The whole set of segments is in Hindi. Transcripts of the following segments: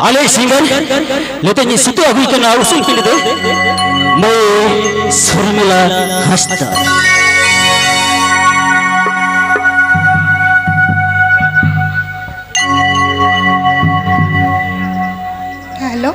Ale singer lete ni situ agui kana usul pinde de mo Surmila Hasta hello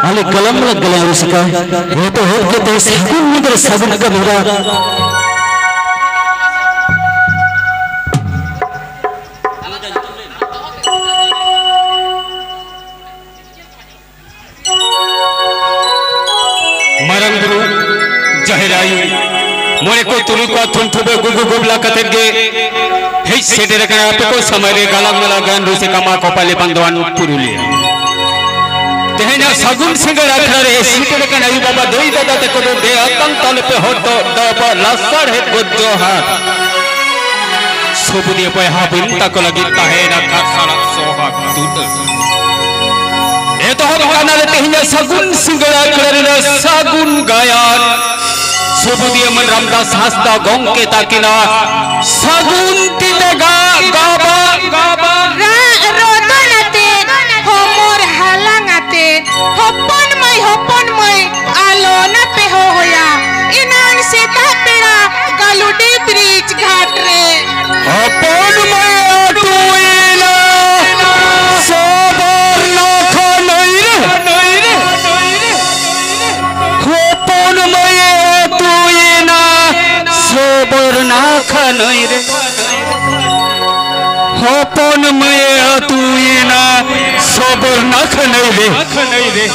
Ale kalam la galang rusika itu hot ke te sabun mudra sabun ka mura marang guru jahirayu मोरे को तुरु को थुनथुबे गुगु गुबला कतगे हे सेडे का आप को समरे गलम मला गान रुसे कमा कोपाले पंदवान पुरुलिया तेहना सगुन सिंगर अखरे सीटे का नई बाबा दोई दादा ते को दे अतन तल पे हट दबा लसड़ है गोजो हाथ सुबुदी पे हा बिनता को लगी ताहे ना का सारा सोहा दूत ए तो हो गाना तेहना सगुन सिंगर अखरे ना सगुन गायन सुबुदी मन रामदास हस्ता गोंके ताकिना सगुन तिलेगा गाबा गाबा रोदनते होमोर हालांगाते होपन मई आलो ना সবর না খানই রে হপন মেয়ে তুই না সবর না খানই রে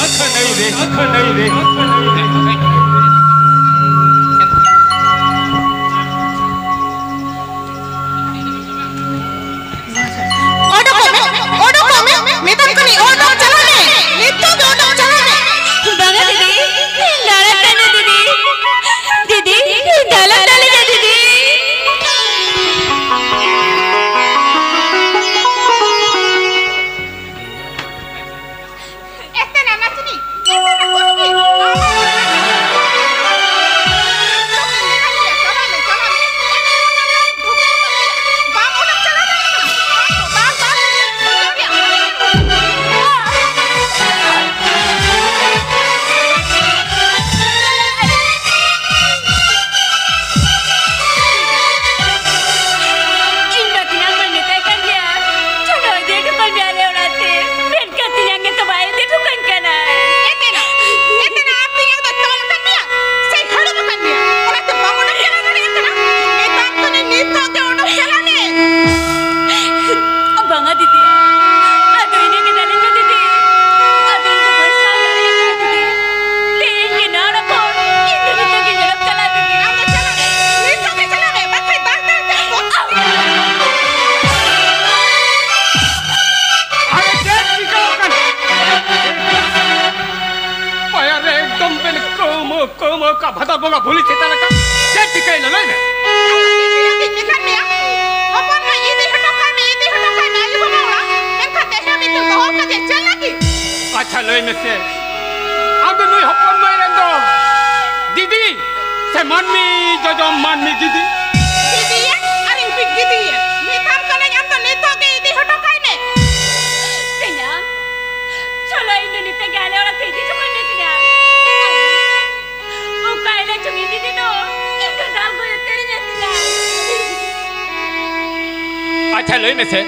अच्छा लई में से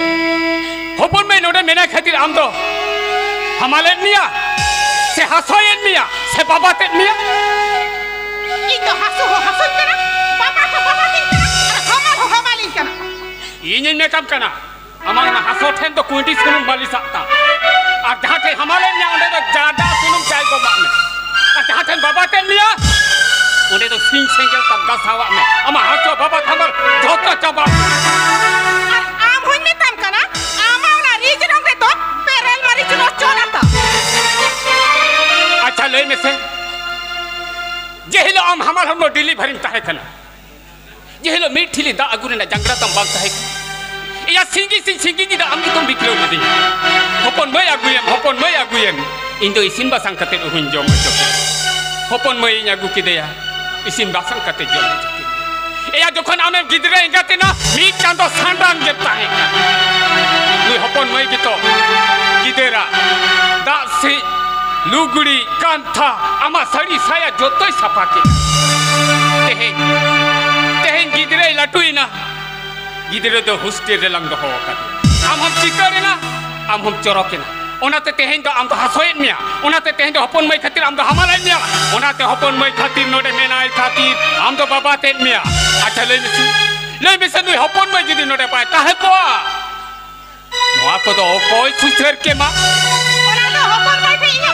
होपन में नोडे मेना खातिर आम दो हमाले मिया से हसोयन मिया से बाबा ते मिया इतो हसो हो हसो कना बाबा तो बाबा ते कना हमाल हो हमालिन कना इन्हीं में कम कना हमारा ना हसो ठेन तो कुंटी सुनुम बाली सकता और जहाँ थे हमाले मिया उन्हें तो ज़्यादा सुनुम चाय को बात में और जहाँ थे बाबा ते मिया उन्हें तो सिंह सेंगल तब दस हवा में अमा हसो बाबा थमर धोता चबा अच्छा ले में से जेहिलो आम हमार हम लो डिलीवरी ताहे कना जेहिलो मीठीली दा अगुरे ना जंगला तम बाग ताहे या सिंगी दा आम की तुम बिकलो नदी होपन मय अगुयम इंदो इसिन बासंग कते हुन जम चोके होपन मय अगु किदेया इसिन बासंग कते जम चोके या जोखन आमे गिदरे इंगाते ना मी चांदो सांडान जे ताहे नुई होपन मय गितो गिदेरा दा से लुगड़ी कांथा आमा साड़ी साया जोतोय सफा के तेहेन गिदरे लटुई ना गिदरे दो हुस्टेर रे लंग हो का आम हम चिकरे ना आम हम चोरके ना ओनाते तेहेन दो आम दो हसोयत मिया ओनाते तेहेन दो हपन मय खातिर आम दो हमालाय मिया ओनाते हपन मय खातिर नोडे मेनाय खातिर आम दो बाबा ते मिया अच्छा ले मिसे नुई हपन मय जदी नोडे पाए ताहे को नोआ को दो कोई सुसर के मा ओना तो हपन मय थे इया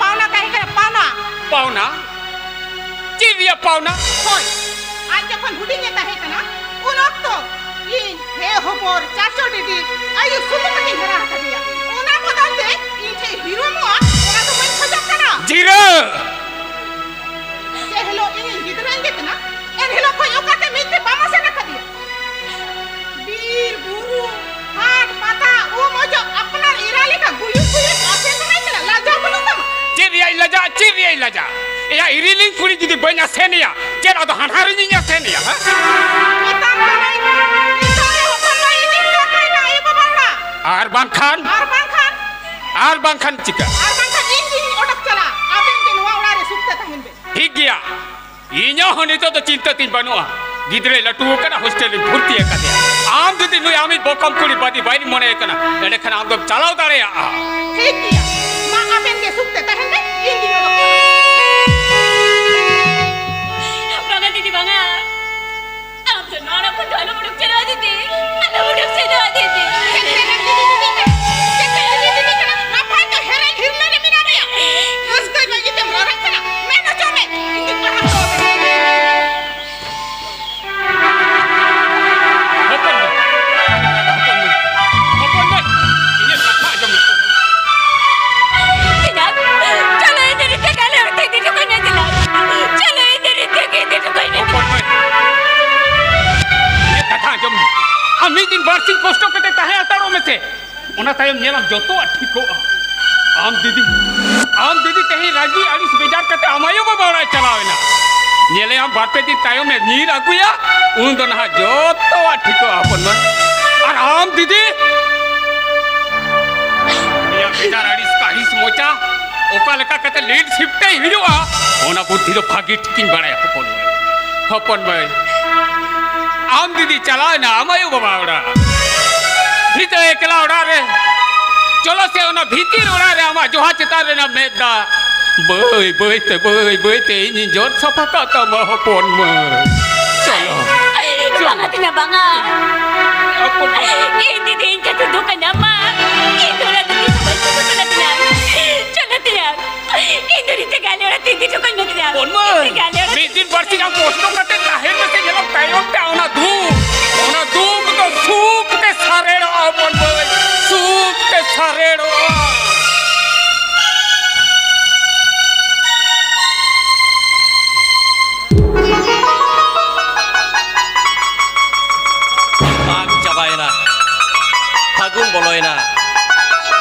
पावना कहे कना पावना चिरिया पावना होय आज जखन हुडिंगे ताहे कना उन ओक्तो इ हे होमोर चाचो दीदी आयु सुतु कति घरा हदिया ओना बदलते इ थे हीरो मोआ ओना तो मैं खजक कना जीरो ये हेलो इन गिदरंगे कना एन हेलो कोई ओकाते मिलते बामा से न खदिया वीर गुरु हाथ माता ओ मोजो अपना इराले का गुयु आसे तो नहीं कना लाजा बनो तम चिरिया लजा या इरिलिंग कुड़ी जदी बना सेनिया जेरा तो हनहारी निया सेनिया ह इता नहीं इता होपन मय इन का कइना ए बाबा आरबान खान चिका इन ओडक चला आबेन के नवा उड़ारे सुक्ता तहन बे ठीक गया इन्या होने तो चिंता तीन बनुआ गिदरे लटुओ कना हॉस्टल में भर्ती है कदे आम जदी नुई आमी बोकम कुड़ी बादी बाई मने कना एडे खना आम दो चलाव दारे आ ठीक गया मां आबेन के सुक्ता तहन बे इन दिन ᱚᱱᱟ ᱛᱟᱭᱚᱢ ᱧᱮᱞᱟᱢ ᱡᱚᱛᱚᱣᱟᱜ ᱴᱷᱤᱠᱚᱜᱼᱟ ᱟᱢ ᱫᱤᱫᱤ ᱛᱮᱦᱮᱧ ᱨᱟᱹᱜᱤ ᱟᱹᱲᱤᱥ ᱵᱮᱡᱟᱨ ᱠᱟᱛᱮ ᱟᱢᱟᱭᱳ ᱵᱟᱵᱟ ᱚᱲᱟᱜ ᱪᱟᱞᱟᱣᱮᱱᱟ ᱧᱮᱞᱮᱭᱟᱢ ᱵᱟᱨᱯᱮ ᱫᱤᱱ ᱛᱟᱭᱚᱢᱮ ᱧᱤᱨ ᱟᱹᱜᱩᱭᱟ ᱩᱱ ᱫᱚ ᱱᱟᱦᱟᱜ ᱡᱚᱛᱚᱣᱟᱜ ᱴᱷᱤᱠᱚᱜᱼᱟ ᱦᱚᱯᱚᱱ ᱢᱟᱹᱭ ᱟᱨ ᱟᱢ ᱫᱤᱫᱤ ᱩᱱᱤᱭᱟᱜ ᱵᱮᱡᱟᱨ ᱟᱹᱲᱤᱥ ᱠᱟᱹᱦᱤᱥ ᱢᱚᱪᱟ ᱚᱠᱟ ᱞᱮᱠᱟ ᱠᱟᱛᱮ ᱞᱤᱰ ᱥᱤᱯᱴᱮ ᱦᱤᱡᱩᱜᱼᱟ ᱚᱱᱟ ᱵᱩᱫᱽᱫᱷᱤ ᱫᱚ ᱵᱷᱟᱹᱜᱤ ᱴᱷᱤᱠᱤᱧ ᱵᱟᱲᱟᱭᱟ ᱦᱚᱯᱚᱱ ᱢᱟᱹᱭ आम दीदी चला ना आमायु बाबा ओड़ा भीतर एकला ओड़ा रे चलो से ओना भीतिर ओड़ा रे आमा जोहा चेतार रे ना मेदा बय ते इन जोर सफा का तम हपन म चलो bangat na banga hindi din ka tudukan nama ito na dito sa baso na tinan chalo tinan ito rin tagali orat hindi to kanyo tinan pon mo bitin barsi ang posto kate kahir na se jelo tayo ta ona du to sup te sarero apon mo sup te sarero Fagun boloina,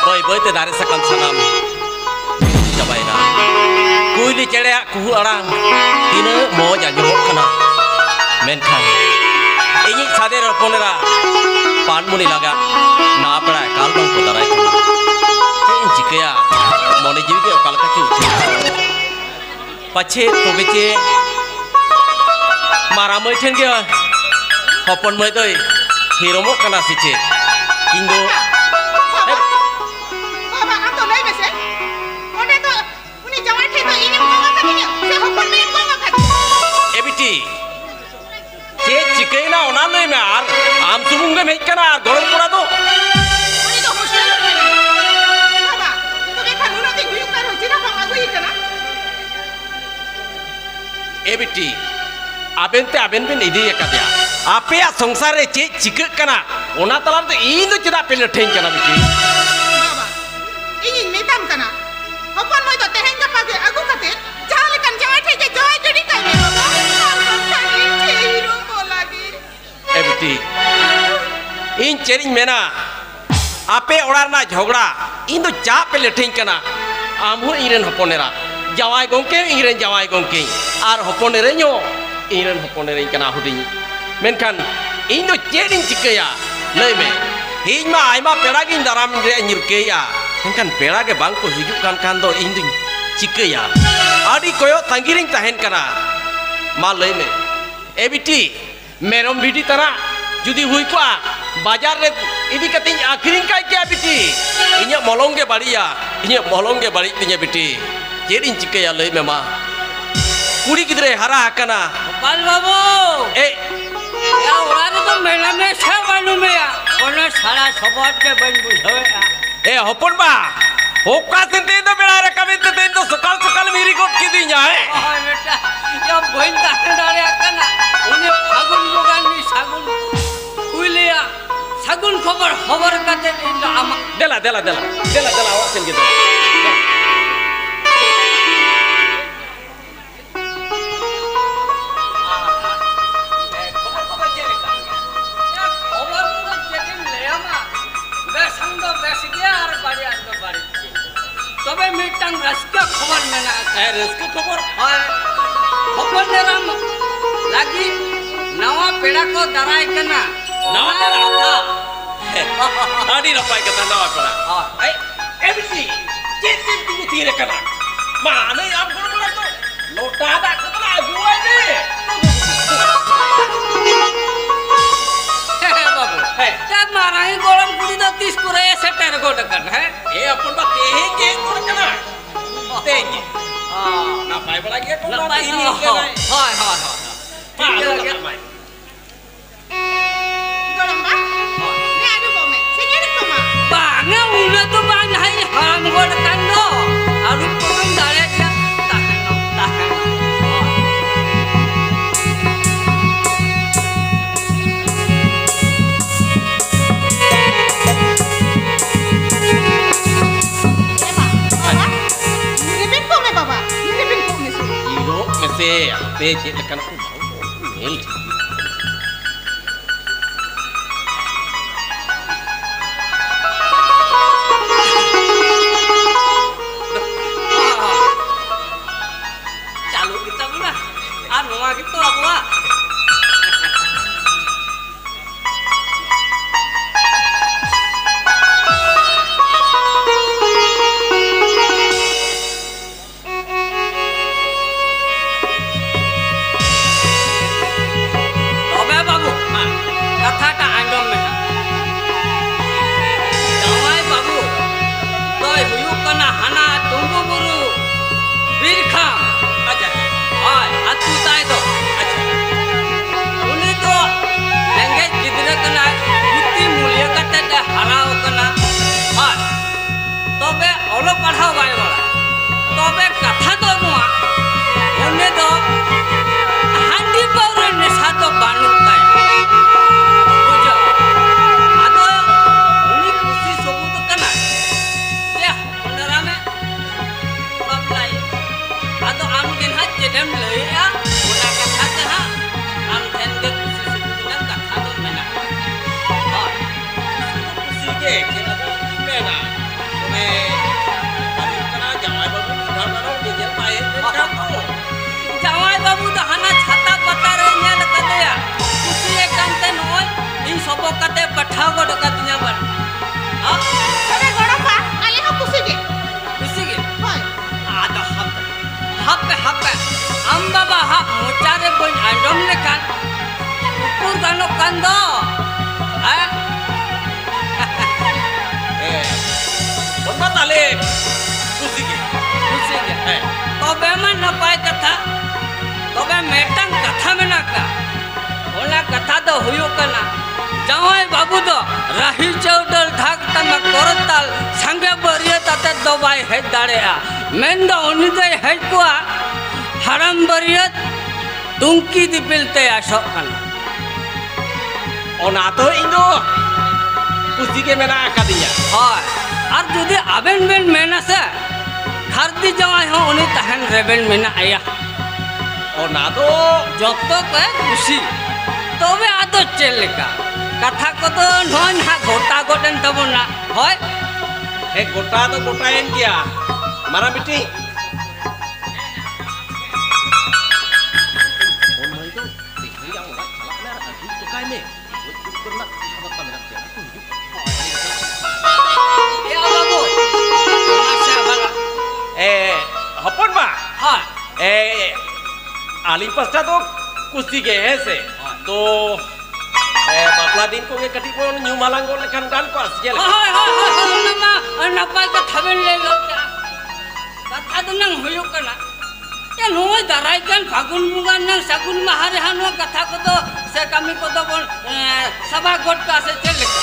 boy te dari sakam sanam, cabaina. Kuili cere kuhu orang, tina mau jadi hokana, menkan. Ini sader ponera, pan muni laga, na pera kalbang kotarai kana. Ceng jikaya, moni jiwi okal kacu. Pace to bece, maramai cengia, hopon mai toi, hiromo kana sice. Indo Baba anto lai mese one to uni jawai the to ini monga kati se hopon me monga kati ebiti che chikaina ona nei me ar am sumunga me kana gorom pora do uni to hostel me baba to me kan uno de guyuk kar hojina phang agui kana ebiti aben ben idi ekadya apea sangsar re che chikak kana ona talam to indo chida pel thein kana biti baba ini metam kana hopon moi to tehen ka page agu kate jale kan jawai the je joy jodi kai me baba kan ini hero bolagi ebiti in chering mena ape orar na jhogda indo cha pel thein kana amhu iren hoponera jawai gongke iren jawai gongke ar hoponere nyo iren hoponere kana huding menkan indo chering chikaya leme hingma aima peragin daram re nyurkeya menkan perage bangko hijuk kan do indo chikaya adi koyo tangiring tahen kana ma leme ebiti merom bidi tara judi hui ko bazar re idi kating akhiring kai ke ebiti inya molongge bari tinya biti chering chikaya leme ma kuri gidre hara akana Pal babu ya orang itu melamnya siapa numnya karena salah sobat ke ban buझावे hopon ba hokka sente to bela re kami te to sokal miri got kidinya बेटा जब बहन ताने डाले आकना उन्हें फागुन बुगान नि सागुन उइलिया सागुन खबर काते इंदा आमा dela awasin gitu तबे मिटंग रस्का खबर मेना रस्का खबर हाय खबर नेराम लागी नवा पेड़ा को दराय कना नवा पेड़ा आदि नपाय कता नवा पेड़ा हाय एबिटी जेतिन तू तीरे कना माने आप गोड़ तो लोटा दा कतना गुआ ने बाबू क्या मारा ही गोलम कुड़ी दा 30 कुरे से टेर गोट कर है ए अपन बा के गोड़ कना तेजे ना पाई बड़ा के तो ना ही नहीं के हाय golomba ne adu bome senyari koma banga udah tuh bang hai haram goट kan do aru pun dale dia tahan se ape cek lekan aku mel ᱚᱞᱚᱜ ᱯᱟᱲᱦᱟᱣ ᱵᱟᱭ ᱵᱟᱲᱟᱭ ᱛᱚᱵᱮ ᱠᱟᱛᱷᱟ ᱫᱚ ᱱᱚᱣᱟ ᱩᱱᱤ ᱫᱚ ᱦᱟᱺᱰᱤ ᱯᱟᱹᱣᱨᱟᱹ ᱱᱮᱥᱟ ᱫᱚ ᱵᱟᱹᱱᱩᱜ ᱛᱟᱭᱟ ᱵᱩᱡᱷᱟᱹᱣ ᱟᱫᱚ ᱩᱱᱤ ᱠᱩᱥᱤ ᱥᱚᱵᱩᱫ ᱠᱟᱱᱟ ᱡᱮ ᱦᱚᱯᱚᱱᱮᱨᱟ ᱢᱮ ᱵᱟᱯᱞᱟᱭ ᱟᱫᱚ ᱟᱢ ᱜᱮ ᱱᱟᱦᱟᱜ ᱪᱮᱫᱮᱢ ᱞᱟᱹᱭᱮᱜᱼᱟ ᱚᱱᱟ ᱠᱟᱛᱷᱟ ᱜᱮ ᱱᱟᱦᱟᱜ ᱟᱢ ᱴᱷᱮᱱ ᱜᱮ ᱠᱩᱥᱤ ᱥᱚᱵᱩᱫ ᱨᱮᱱᱟᱜ ᱠᱟᱛᱷᱟ ᱫᱚ ᱢᱮᱱᱟᱜᱼᱟ ᱦᱳᱭ ᱠᱩᱥᱤ ᱜᱮ ᱪᱮᱫ ᱟᱫᱚ ᱢᱮᱱᱟ ᱛᱚᱵᱮ ᱟᱹᱞᱤᱧ ᱠᱟᱱᱟ ᱡᱟᱶᱟᱭ ᱵᱟᱹᱵᱩ ᱩᱫᱷᱟᱹᱨ ᱫᱟᱨᱟᱢ ᱧᱮᱧᱮᱞ ᱵᱟᱭ ᱦᱮᱡ ᱞᱮᱱᱠᱷᱟᱱ ᱫᱚ ᱡᱟᱶᱟᱭ ᱵᱟᱹᱵᱩ ᱫᱚ ᱦᱟᱱᱟ ᱪᱷᱟᱛᱟ ᱯᱟᱛᱟ ᱨᱮ ᱧᱮᱞ ᱠᱟᱫᱮᱭᱟ ᱠᱩᱥᱤᱭᱮ ᱠᱟᱱᱛᱮ ᱱᱚᱜᱼᱚᱭ ᱤᱧ ᱥᱚᱵᱚᱜ ᱠᱟᱛᱮ ᱯᱟᱴᱷᱟᱣ ᱜᱚᱫ ᱠᱟᱫᱤᱧᱟ ᱵᱟᱲ ᱛᱚᱵᱮ ᱜᱚᱲᱚᱯᱟ ᱟᱞᱮ ᱦᱚᱸ ᱠᱩᱥᱤ ᱜᱮ ᱠᱩᱥᱤ ᱜᱮ ᱦᱳᱭ ᱟᱫᱚ ᱦᱟᱯᱮ ᱟᱢ ᱵᱟᱵᱟ ᱦᱟᱜ ᱢᱚᱪᱟ ᱨᱮ ᱵᱟᱹᱧ ᱟᱸᱡᱚᱢ ᱞᱮᱠᱷᱟᱱ ᱩᱯᱩᱨ ᱜᱟᱱᱚᱜ ᱠᱟᱱ ᱫᱚ ᱚᱱᱟ ᱛᱟᱦᱞᱮ ᱠᱩᱥᱤ ᱜᱮ ᱦᱮᱸ ᱛᱚᱵᱮ ᱢᱟ ᱱᱟᱯᱟᱭ ᱠᱟᱛᱷᱟ ᱛᱚᱵᱮ ᱢᱤᱫᱴᱟᱝ ᱠᱟᱛᱷᱟ ᱢᱮᱱᱟᱜ ᱠᱟᱜ ᱚᱱᱟ ᱠᱟᱛᱷᱟ ᱫᱚ ᱦᱩᱭᱩᱜ ᱠᱟᱱᱟ ᱡᱟᱶᱟᱭ ᱵᱟᱹᱵᱩ ᱫᱚ ᱨᱟᱦᱤ ᱪᱟᱹᱣᱰᱟᱹᱞ ᱰᱷᱟᱠ ᱴᱟᱢᱟᱠ ᱠᱚᱨᱛᱟᱞ ᱥᱟᱸᱜᱮ ᱵᱟᱹᱨᱭᱟᱹᱛ ᱟᱛᱮᱫ ᱫᱚ ᱵᱟᱭ ᱦᱮᱡ ᱫᱟᱲᱮᱭᱟᱜᱼᱟ ᱢᱮᱱᱫᱚ ᱩᱱᱤ ᱫᱚᱭ ᱦᱮᱡ ᱠᱚᱜᱼᱟ ᱦᱟᱲᱟᱢ ᱵᱟᱹᱨᱭᱟᱹᱛ ᱴᱩᱝᱠᱤ ᱫᱤᱯᱤᱞ ᱛᱮ ᱟᱥᱚᱜ ᱠᱟᱱᱟ ᱚᱱᱟ ᱫᱚ ᱤᱧ ᱫᱚ ᱠᱩᱥᱤ ᱜᱮ ᱢᱮᱱᱟᱜ ᱟᱠᱟᱫᱤᱧᱟ ᱦᱳᱭ ᱟᱨ ᱡᱩᱫᱤ ᱟᱵᱮᱱ ᱵᱮᱱ ᱢᱮᱱᱟ ᱥᱮ ᱜᱷᱟᱨᱫᱤ ᱡᱟᱶᱟᱭ ᱦᱚᱸ ᱩᱱᱤ ᱛᱟᱦᱮᱱ ᱨᱮᱵᱮᱱ ᱢᱮᱱᱟᱜᱼᱟ ᱚᱱᱟ ᱫᱚ ᱡᱚᱛᱚ ᱠᱚ ᱠᱩᱥᱤ ᱛᱚᱵᱮ ᱟᱫᱚ ᱪᱮᱫ ᱞᱮᱠᱟ ᱠᱟᱛᱷᱟ ᱠᱚᱫᱚ ᱱᱚᱜᱼᱚᱭ ᱱᱟᱦᱟᱜ ᱜᱚᱴᱟ ᱜᱚᱫ ᱮᱱ ᱛᱟᱵᱚᱱᱟ ᱦᱳᱭ ᱦᱮᱸ ᱜᱚᱴᱟ ᱫᱚ ᱜᱚᱴᱟᱭᱮᱱ ᱜᱮᱭᱟ ᱢᱟᱨᱟᱝ ᱵᱤᱴᱤ हपन बा हाँ आलिंग पास्टा तो कुश्ती के है से तो बापला दिन को ये कटी को न्यू मालांगो लेकिन गान को आसिया ले हाँ हाँ हाँ नमा नपाय का थबेन ले लो क्या कथा तो नंग हुयो कना या नोय दाराय कान फागुन बुंगा नंग सगुन महारे हानो कथा को तो से कमी को तो बोल सभा गोट का से चल लेका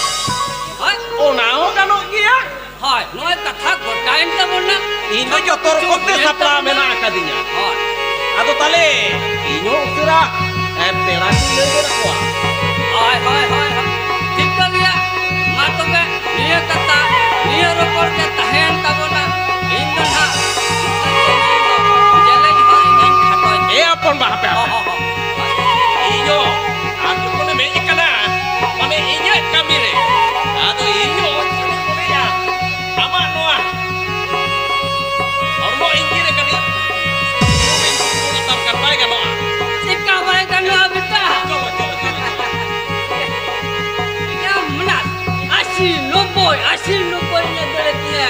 हाय ओ ना हो गानो गया हाय नोय कथा गोटाइन त बोलना इन दो जो तोर को ते सपला मेना आकादिया हाय आदो ताले इनो उतरा पेड़ा की ले दे रखवा हाय हाय हाय ठीक कर लिया मा तो बे निया कथा निया रोपर के तहेन त बोला इन दहा जेले हाय इन खातो ए अपन बा पे इनो आदो को में इकना माने इnya kami re आदो इनो चुनी को या आमा नोआ hormo ingi re kani ini tam kan bae kan noa sikka bae kan noa bita ya menas asin noboy nya dere dia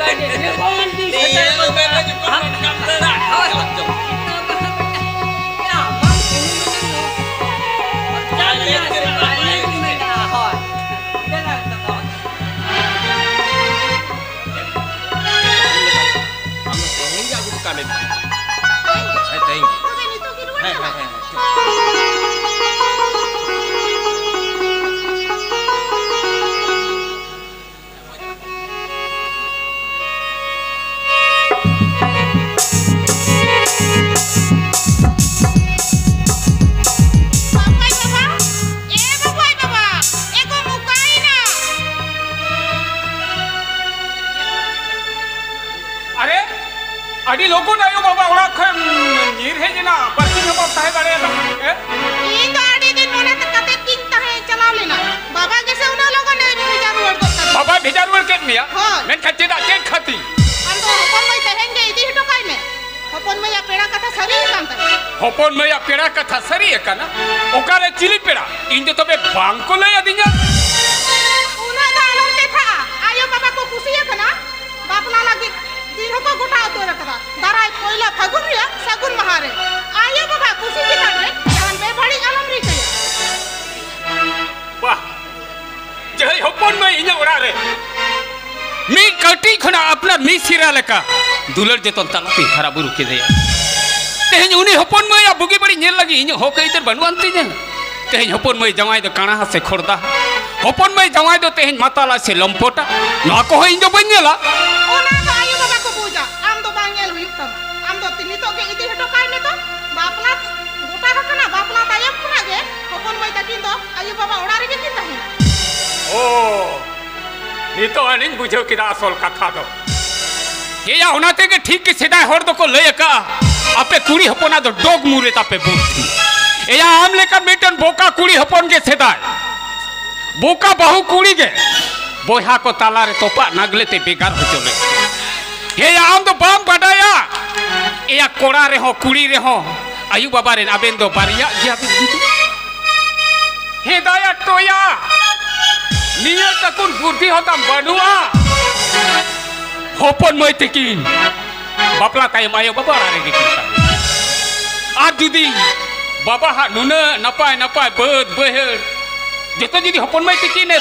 gade ne bawan di iya lo bela juga kan tera ya mang ini kami thank you Tobे नी तो की रुआ hai ना hai अड़ी लोगों ने यो बाबा ओड़ा खन नीर है जना परसी में बाप ताहे गाड़े ना इन तो आड़ी दिन मोने तक कते किन ताहे चलाव लेना बाबा जैसे उना लोगों ने भेजा रुवर को बाबा भेजा रुवर के मिया हाँ। मैं खच्चे दा चेक खाती अंदो हपन में तहेंगे इदी हिटो काय में हपन में या पेड़ा कथा सरी कांता हपन में या पेड़ा कथा सरी है का ना ओकारे चिली पेड़ा इन तो तबे बांग को ले आदिया उना दा आलम देखा आयो बाबा को खुशी है ना बापला लगी दिन को गोटा तो रखदा दाराय कोइला फागुन रिया सगुन महारे आयो बाबा खुशी की रे जान बे बड़ी आलम री कया वाह जय हपन में इने ओड़ा रे मी कटी खना अपना मी सिरा लेका दुलर जेतन तालाती खराब रुके दे तेहन उनी हपन में या बुगी बड़ी नेल लगी इने हो कई इधर बनवांती जे तेहन हपन में जवाई दो काना से खोरदा हपन में जवाई दो तेहन माताला से लंपोटा ना को इन जो बनेला ओना तो आयो नितो अनिन बुझो किदा असल कथा दो या होनाते के ठीक के सेदाय हर दो को लय का आपे कुड़ी हपना दो डोग मुरे तापे बुद्धि या आम लेकर मेटन बोका कुड़ी हपन के सेदाय बोका बहु कुड़ी के बोहा को ताला रे तोपा नगले ते बेकार हो चले या आम तो बाम बडाया या कोड़ा रे हो कुड़ी रे हो आयु बाबा रे अबेन दो बारिया जिया हे दाया टोया निया तकुन बुद्धि होता बनुआ होपन मैं तेकिन बापला ताय मायो बाबा रे किता आज जुदी बाबा हा नुना नपाय नपाय बद बहर जतो जुदी होपन मैं तेकिन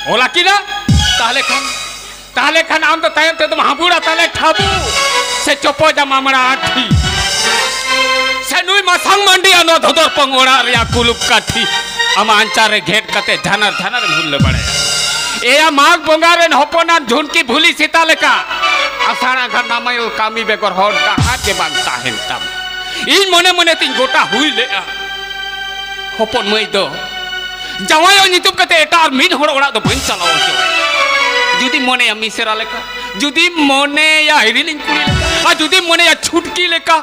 होला किना ताले खान आम तो तायम ते तुम हाबुड़ा ताले ठाबू से चोपो जा मामड़ा आठी से नुई मासंग मंडी अनो धोदर पंगोड़ा रिया कुलुप काठी अमा अंचारे घेट कते धनर धनर भूल बड़े एया माग बोंगारे होपना झुनकी भूली सीता लेका असारा घर नामयो कामी बेगर होड का हाथ के बांगता है तब इन मने मने तीन गोटा हुई ले होपन मई दो जवायो नितुप कते एटा मिन होड़ ओड़ा दो बन चलाओ जुदी मने या मिसेरा लेका जुदी मने या हिरिलिंग कुड़ी लेका आ जुदी मने या छुटकी लेका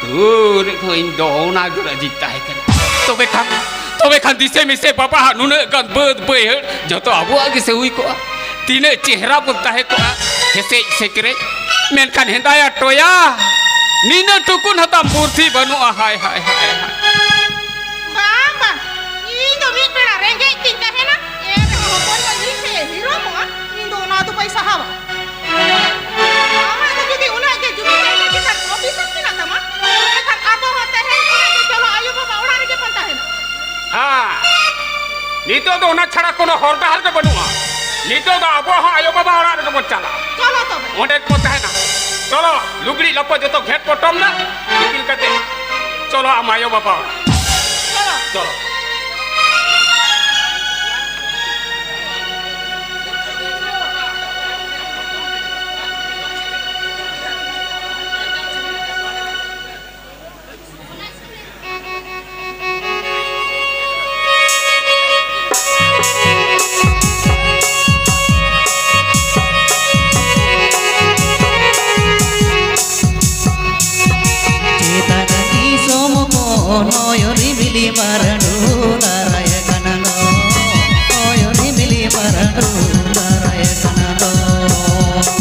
दूर को इन दोना गुरा जीता है कर तोबे खान दिसे मिसे बाबा नुने गन बद बहर जो तो अबु आगे से हुई को तीने चेहरा बोलता है को हेसे सेकरे मेन खान हेदाया टोया नीने टुकुन हता मूर्ति बनु हाय हाय हाय बाबा इन दो मिन बेड़ा रेंगे चिंता है ना ए होपन में से हीरो मो इन दो ना तो पैसा हवा आमा तो जुदी उना के जुदी के के कर ऑफिस में ना तमा एखन आबो होते है के चलो आयु बाबा उड़ा रे के पंता है हाँ नीतो तो उन्हें छड़ा कोनो होरबे हाल के बनुआ नीतो तो अब हाँ आयो बाबा और आने को चला चलो तब ओंडे कोता है ना चलो लुगड़ी लपो जो तो घेट पोटम ना निकल करते चलो हम आयो बाबा चलो Oyori mili maradu daraya kanano Oyori mili maradu daraya kanano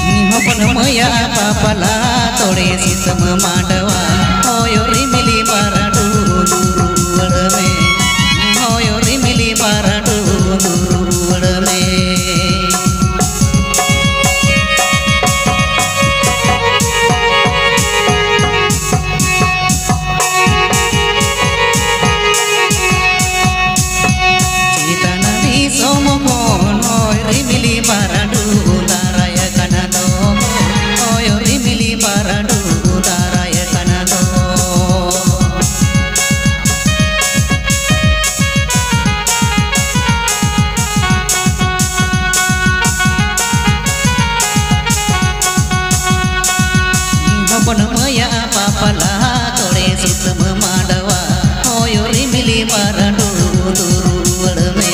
Nihopan maya papala tore sisam mandawa Oyori mili maradu duru adame Oyori mili maradu duru adame Cita nadi somokon oyori mili maradu daraya kanano Oyori mili maradu daraya kanano Maya papala tore sutam mandawa oyori mili maradu duru adame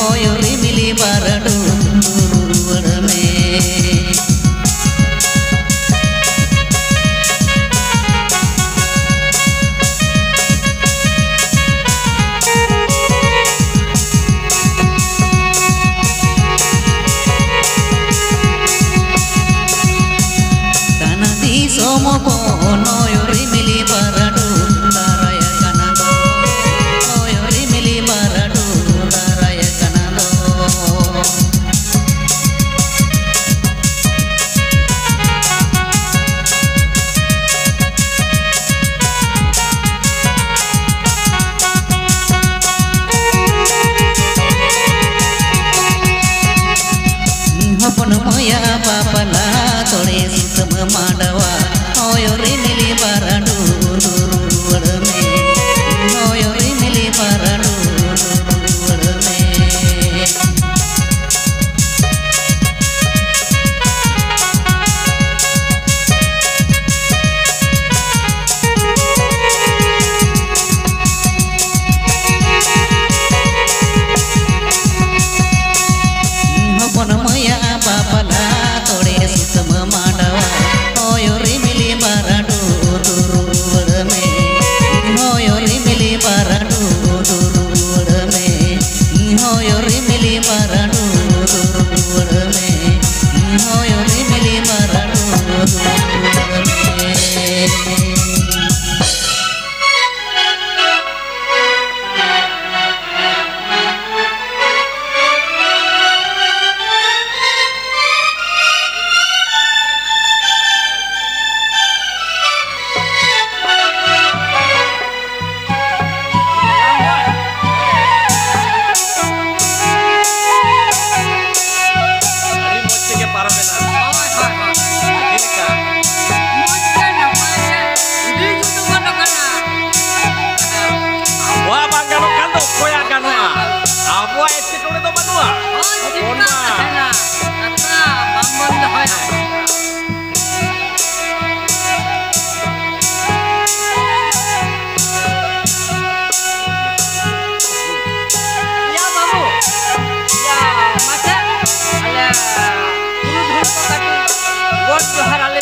oyori mili maradu duru adame somokon oyori mili maradu daraya kanano oyori God johar ale.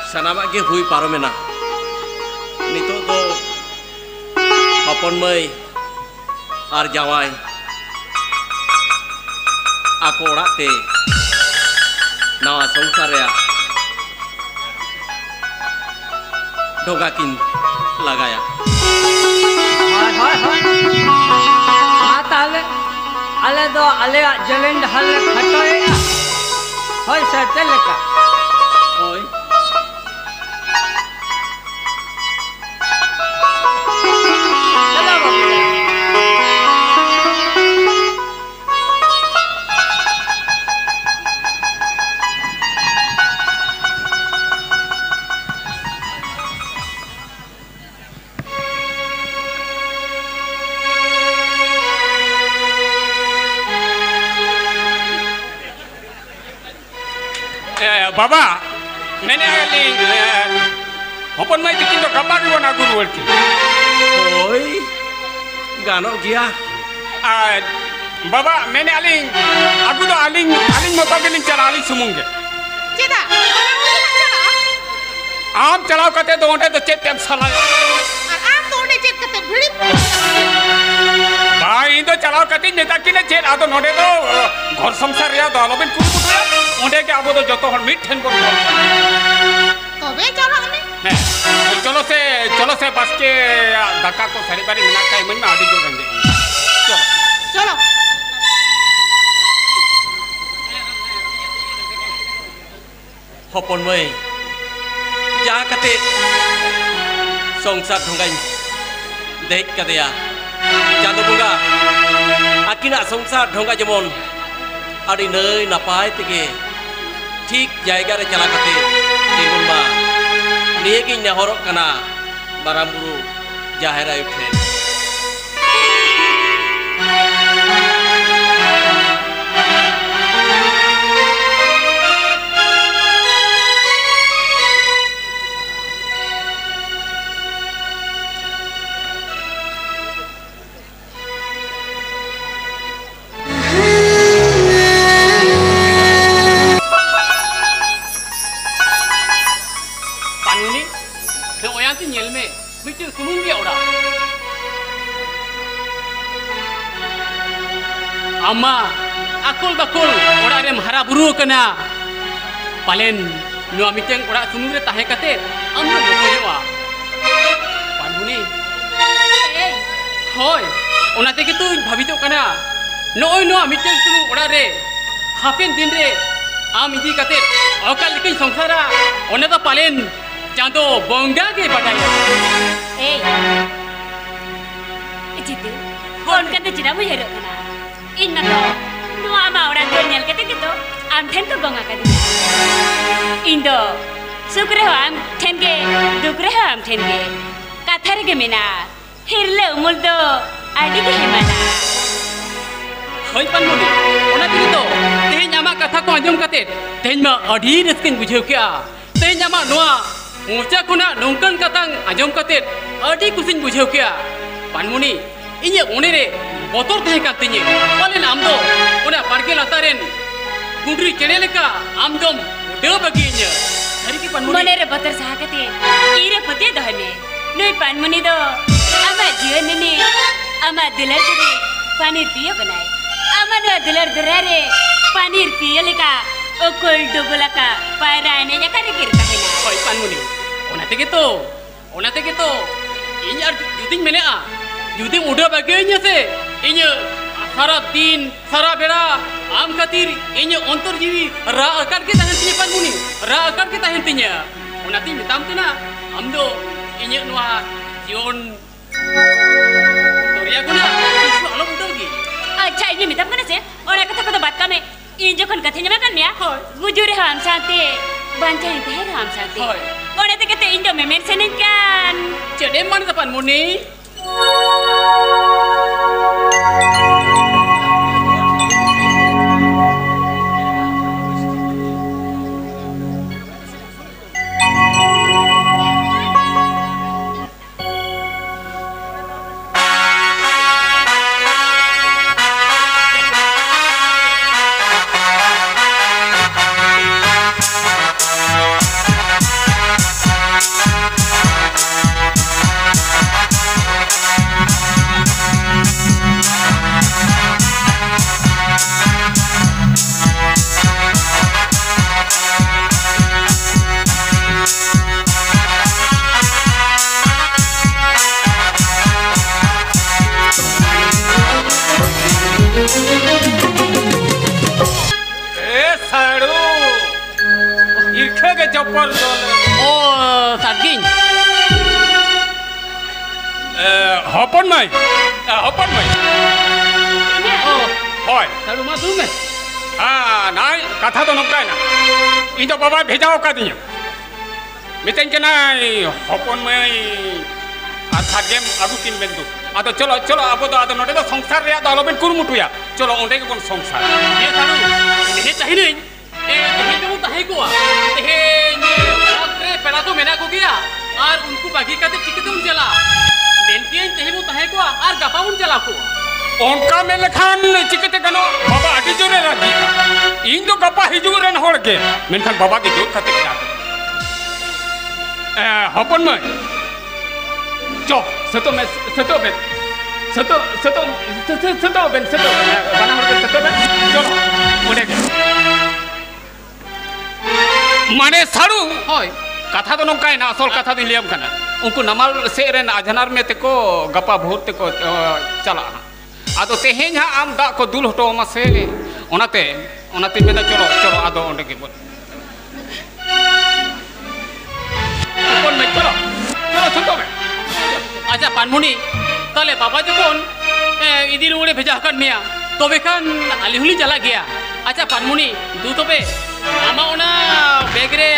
Sanamak ge hui paromena nitok do hopon mai ar jawai ako orak te nawa songsa reya doga kin lagaya Hai ma tale ale do ale jalen hal khatoya hoy sa teleka oi Baba, nene aling hopon mai tikin do kamba gi bona guru walti. oi gano gia Baba, nene aling aku do aling moto geling chala aling sumunge. Cida, mana mungkin chala? Am chalao kate do onde do chet tem sala. Ar am to onde chet kate bhidi. Ba indo chalao kate neta kine chet ado node do ghor samsar ya do alobin kuru kutu onde ke abo do joto hor mit ten korbo. Tobe chala ane? चलो से बस के धक्का को सारी बारी मिला का मन में आदि जो रहेंगे चलो Chalo. hopon mai ja kate songsar dhongai dek kadea jando bunga akina songsar dhonga jemon adi nei napai tege ठीक जायगा रे चला कते तेगुन मा नियेगी नेहरक कना बारामबुरु जाहेर आयु ठेन Amma akul bakul ora re hara buru kana palen nu miteng ora sunu re tahe kate amna bokoyewa panuni Hey, hoy ona te gitu bhabito kana noi no miteng sunu ora re hapen din re am idi kate okal likin sangsara ona da palen chando bonga ge badaya hey. Jitu, kon kata jina mo hero kana. Inna to, nuwa ama orang tu nyal kata gitu, am ten to gonga kata. Indo, sukre ho am ten ke, dukre ho am ten ke. Kathar ke mina, hirle umul do, adi ke hemana. hoy panuni ona te gitu tehny ama katha ko anjom kate tehny ma adi reskin bujheu kya tehny ama noa mocha khona nongkan katang anjom kate adi kusin bujheu kya panmuni inya one re botor tahe kan tinya palen am do ona barge lataren gundri chene leka am dom de baginya hari ki panmuni Mone re botor sah kate, ire putih dah me. Noi panmuni do, ama jiwan ni, ama dilar teri, panir piyo kanai. Ama no dilar derare, panir piyo leka, okol dogola ka, pairane ya kari kirta hena. hoy panmuni ona te gitu inya juding mene a juding udah baginya se inya सारा दिन सारा बेड़ा आम खातिर इन अंतर जीवी रा अकड़ के तहन तिnya Panmuni रा अकड़ के तहन तिnya ओनाती मिताम कना हम दो इन नोआ जीवन तोरिया गुना इस आलो उठो गी अच्छा ini mitam kana se ora kata bat kame in jokhan kathanya makan ya gujure ham sate bancain teh ham sate ora te kate indo memen senen kan cede man ta Panmuni Hopon mai. Hoi. Taru masuk me. Nai kata tu nongkai na. Itu bapa bhejao kadinya. Miten kena hopon mai. Asa game agu kin bendu. Atau colo abu tu ada note tu songsar ya, tu aloben kurumutu ya. Colo onde ke pun songsar. Ye taru. Ini cahini. Ini tu tahe gua. Tahe ni. Okey, pernah tu mena aku kia. और उनको बाकी कहते चिकते उन चला बेंटियन तहे वो तहे को और गपा उन चला को उनका में लखान चिकते कनो बाबा अटी जोरे राजी इन तो गपा हिजू रेन होड़ के मेनखान बाबा की जोर खाते क्या हपन में चो सतो में सतो बेन बना होड़ के सतो बेन चलो उड़े के माने सारू होय कथा तो नौका है ना असल कथा दिन लियम खाना उनको नमाल से रेन अजनार में तेको गपा भोर तेको चला आदो तेहें जहाँ आम दा को दुल हटो मासे ओनाते में चलो आदो ओंडे के बोल में चलो सुनो में अच्छा Panmuni ताले बाबा जो कौन इधर उड़े भेजा कर मिया तो बेखान आली हुली चला गया अच्छा Panmuni दू तो पे आमा ओना बेगरे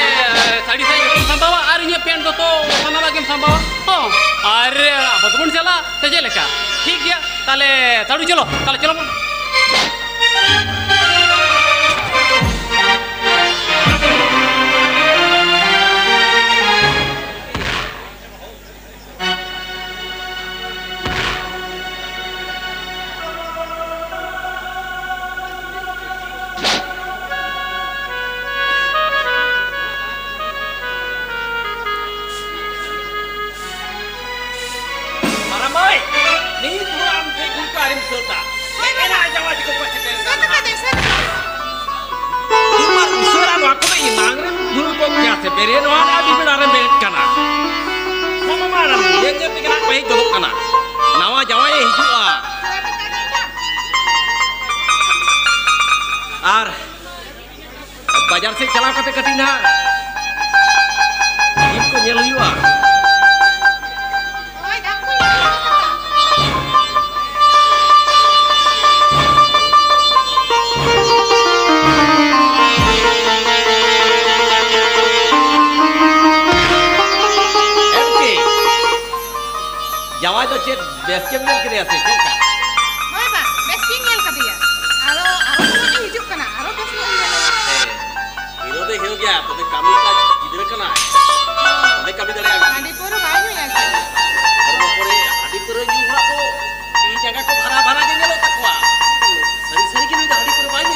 साड़ी साड़ी संभावा और ये पेंट तो साना लगे संभावा और अब तो बन चला तेजे लेका ठीक है ताले ताड़ू चलो Nawa jawai hijau ar bajar se chala kate katina iko nyel huyua jawai to chet beskem nyel kiri ase chet ka Hoi ba, besking nyel ka dia. Aro hijuk kana, aro bes nyel. hero de hero gya to kami ka gidra kana de kami dare Andi puru bai hu ya. pore adi puru ju hura to ti jaga ko bhara ke nyelo takwa sari ke ni adi puru bai hu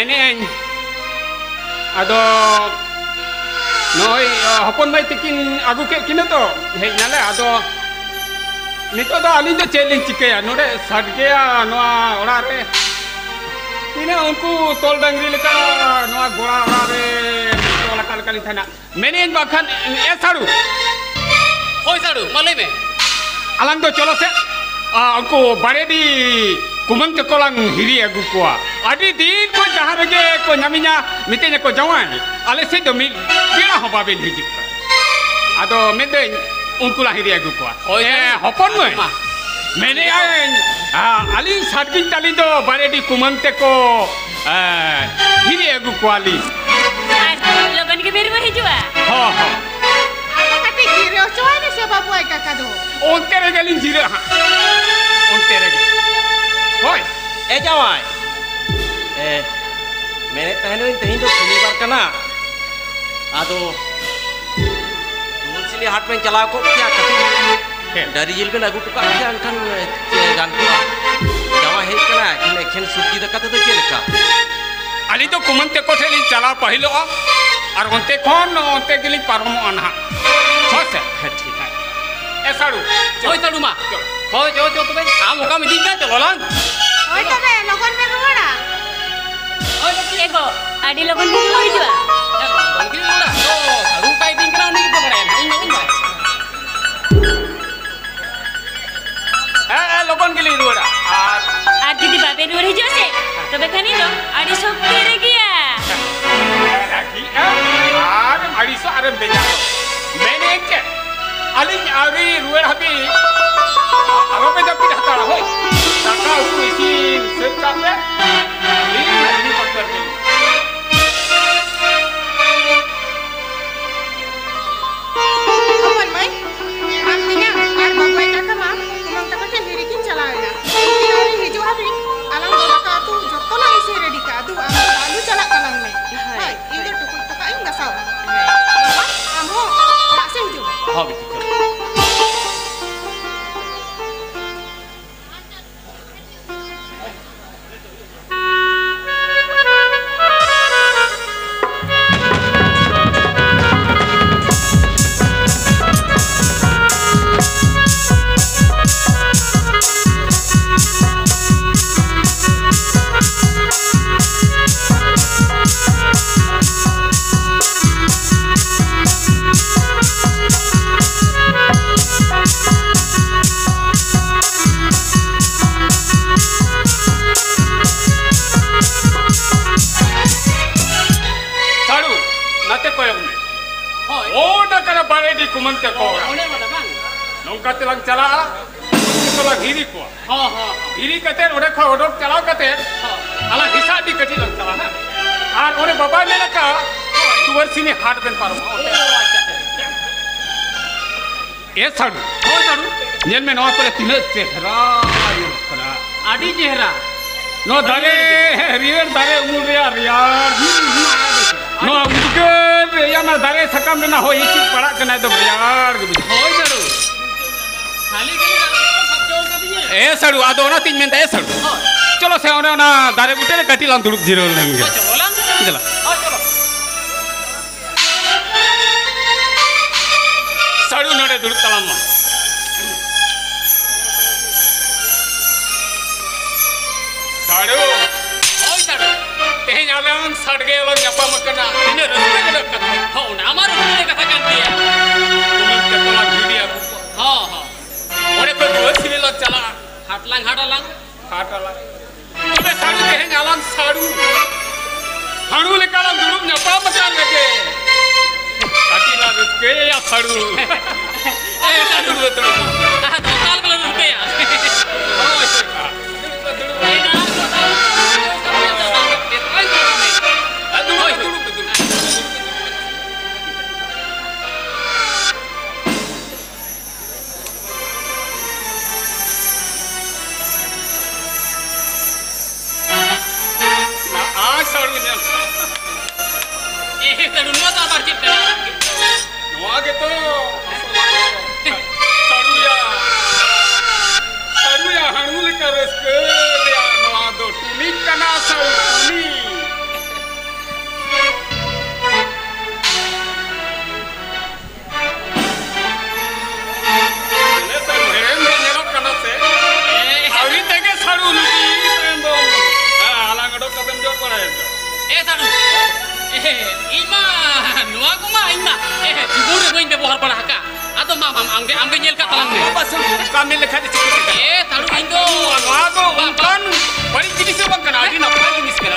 Menen ado noi hopon mai tikin agu ke kina to hei nale ado nito do alin do challenge chikaya nore sadgeya noa ora re kina unku tol dangri leka noa gora ora re tol kal kali thana menen bakhan saru Oi saru malai me alang do cholo se unku bare di kumang ke kolang hiri agu kuah adi din ko jahan rege ko nyaminya mitenya ko jawai ale se do mi bila ho babin hijik ado mende unku lah hiri agu kuah hopon me mene ain ali sadgin tali do bare di kumang te ko hiri agu kuah ali logan ke beru hijua ho Ako kati kiri coy ni siapa buat kakak do. onte rege lin jire onte rege hoi jawai mene tahne tehin do shonibar kana ado दूसरी हाट में चला को क्या कति dari jil ben agu tuka kan kan gan ko jawa he kana kin ekhen subji da kata to cheleka ali to kumante ko theli chala pahilo ar onte kon onte gili parmo anha hose ठीक है saru Oi saru ma Oi jo jo tu be am oka me dinga chalo lang Oi tabe logon me ruara. oh ego adi logan beru hijua Bangkiri udah oh saru kai din kana ni ko bare ini ini logon gili ruara ar আর যদি বাপের বাড়ি যাচ্ছে তবে খানি তো আড়ি সব পেরে গিয়া lagi ar ari so aram beja mene ke ali ari ruar habi aro pe dapi hata hoi taka uku isin sekame ini faktor ni Kapan mai? Amnya ar babai kakak mah kumang takut ke hiri kin calaina. Ini hari hijau hari alang do kakak tu jotto na isi ready ka adu alu cala kalang me. Hai, ini tukuk tukak ini nggak saw. Bapak, kamu tak sih hijau. ha bitik saru nate koyong me Oi oda kana bare di kumante ko One mata bang nongka telang cala telang hiri ko Ha ha hiri kate ode kho odok cala kate ala hisa di kati lang cala ha ar ore baba ne laka tuwar sini hat ben paro saru Oi saru nyel me no kore tine chehra yo kala adi chehra no dare river dare umur ya riyar no uduke ya na dare sakam na ho iki para kana do riyar ge Oi saru Khali kali sab jol ka diye saru ado na tin men saru chalo se ona dare bute re kati lang durup jiro lang ge chalo lang jala Oh chalo saru nore durup talam ma saru Oi saru tehnya alang sadge alang nyapa makana ini raste kada katha ha na amar raste katha kan diya tuman ke tola video aku ha ha ore pe duwar sini lang cala hatlang hadalang Hatala. Tobe saru tehnya alang saru. Haru leka alang durup nyapa makan lagi. Kati la ruske ya saru. saru betul total kalau raste ya Oh, itu. Ina Aduh, duduk betul. Nah, saru ni. saru no ta bar chit kana Noa gitu. Saru ya haru leka ruske ya noa do. Tuni kana saru tuni. Taruh. Ima, nuah aku mah ima. Jujur aku ini bukan pada haka. Atau mama ambil nyel kat talang ni. Apa sih? Kami lekhat itu. Taruh Indo. Nuah aku bukan. Bari jenis apa kan? Adi nak apa jenis kan?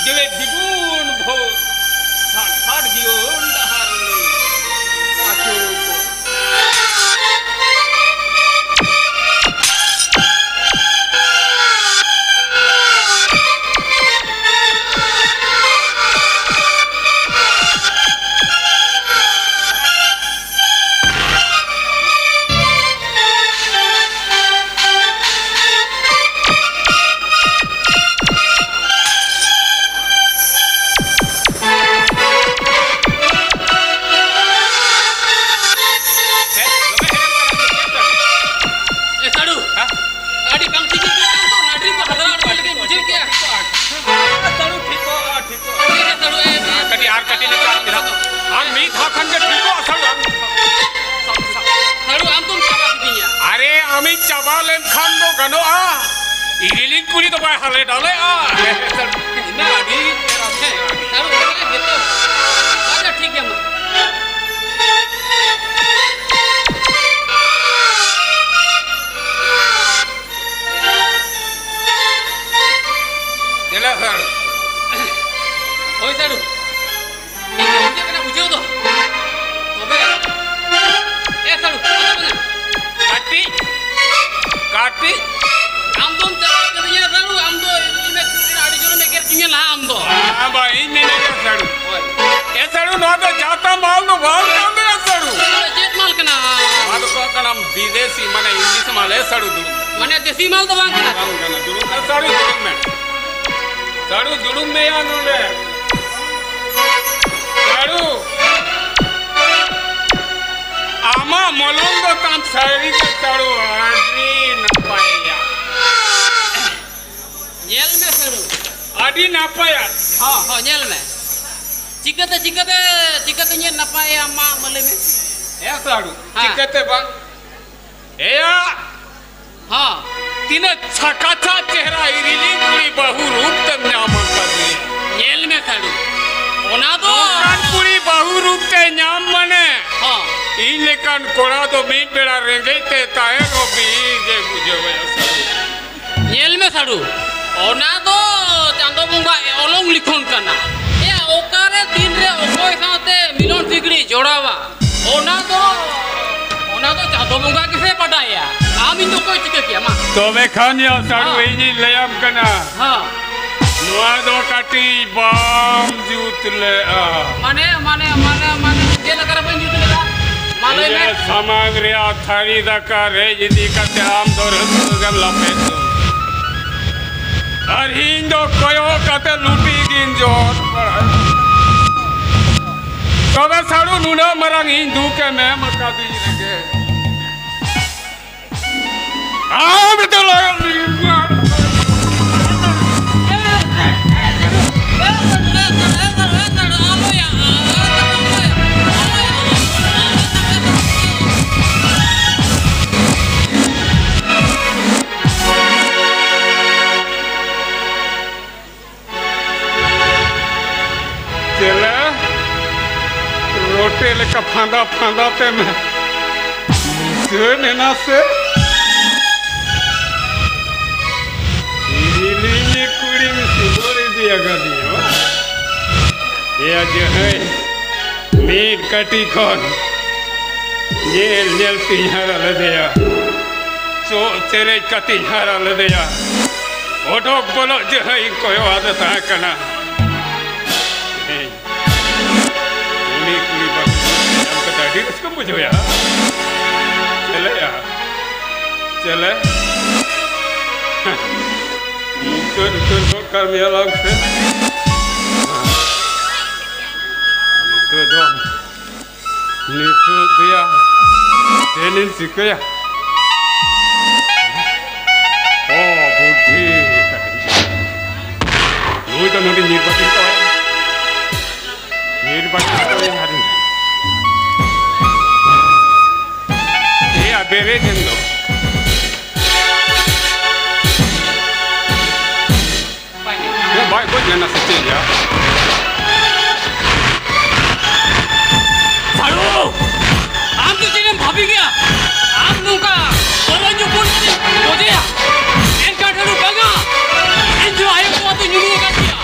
Jadi dibun bos, sad diun dahar ni, aku. फांदा पे मैं ने से ये कुड़ी में सुबोरे दिया गदियो ये आज है मीट कटी खोन ये लेल तिहारा ले दिया सो तेरे कतिहारा ले दिया ओठो बोलो जो है कोई आदत है कना इसको मुझे यार चले Betul kami alam sen. Itu dong. Itu dia. Tenin sikaya. Oh, budi. Lu itu nanti nyirbatin kau ya. Nyirbatin kau yang hari ini. Iya, beresin dong. Ya baik, kau jangan setia ya. Saru, am tu jadi भाभी क्या? am nuka, orang जो pun ni, मुझे ya, इनका ढालू बंगा, इन जो आये को तो न्यूज़ कर दिया.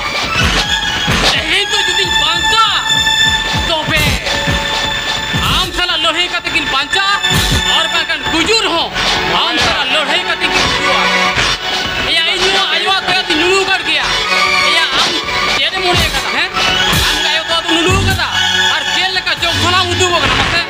इन तो जुदी बंगा, तो बे, am साला लोहे का तकिन बंचा, और बाकन गुजर हो, am साला लोहे का तकिन गुजर. या इन जो आये तो या न्यूज़ कर दिया. या am ये तो मुझे कहा है, am का ये तो न्यूज़ करा, और जेल का जो खुला मुद्दू वो करना मत है.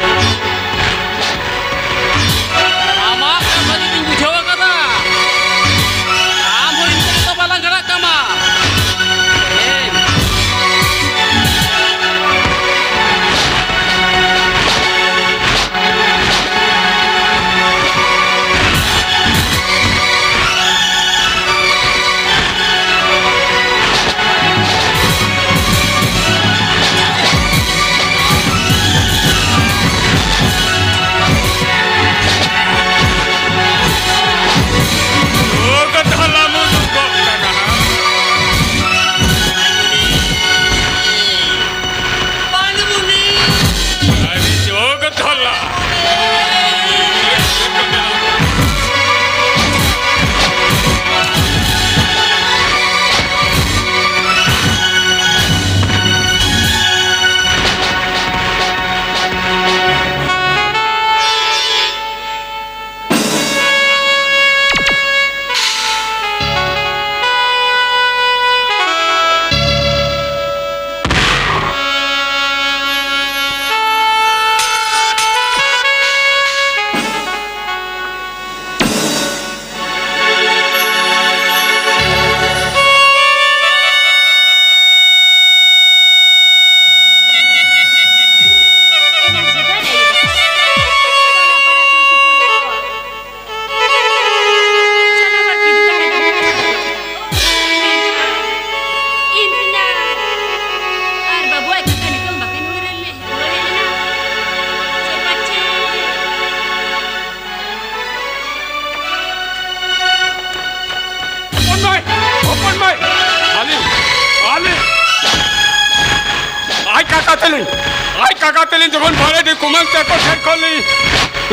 Ay kakatelin jokon bale di kumang teko set koli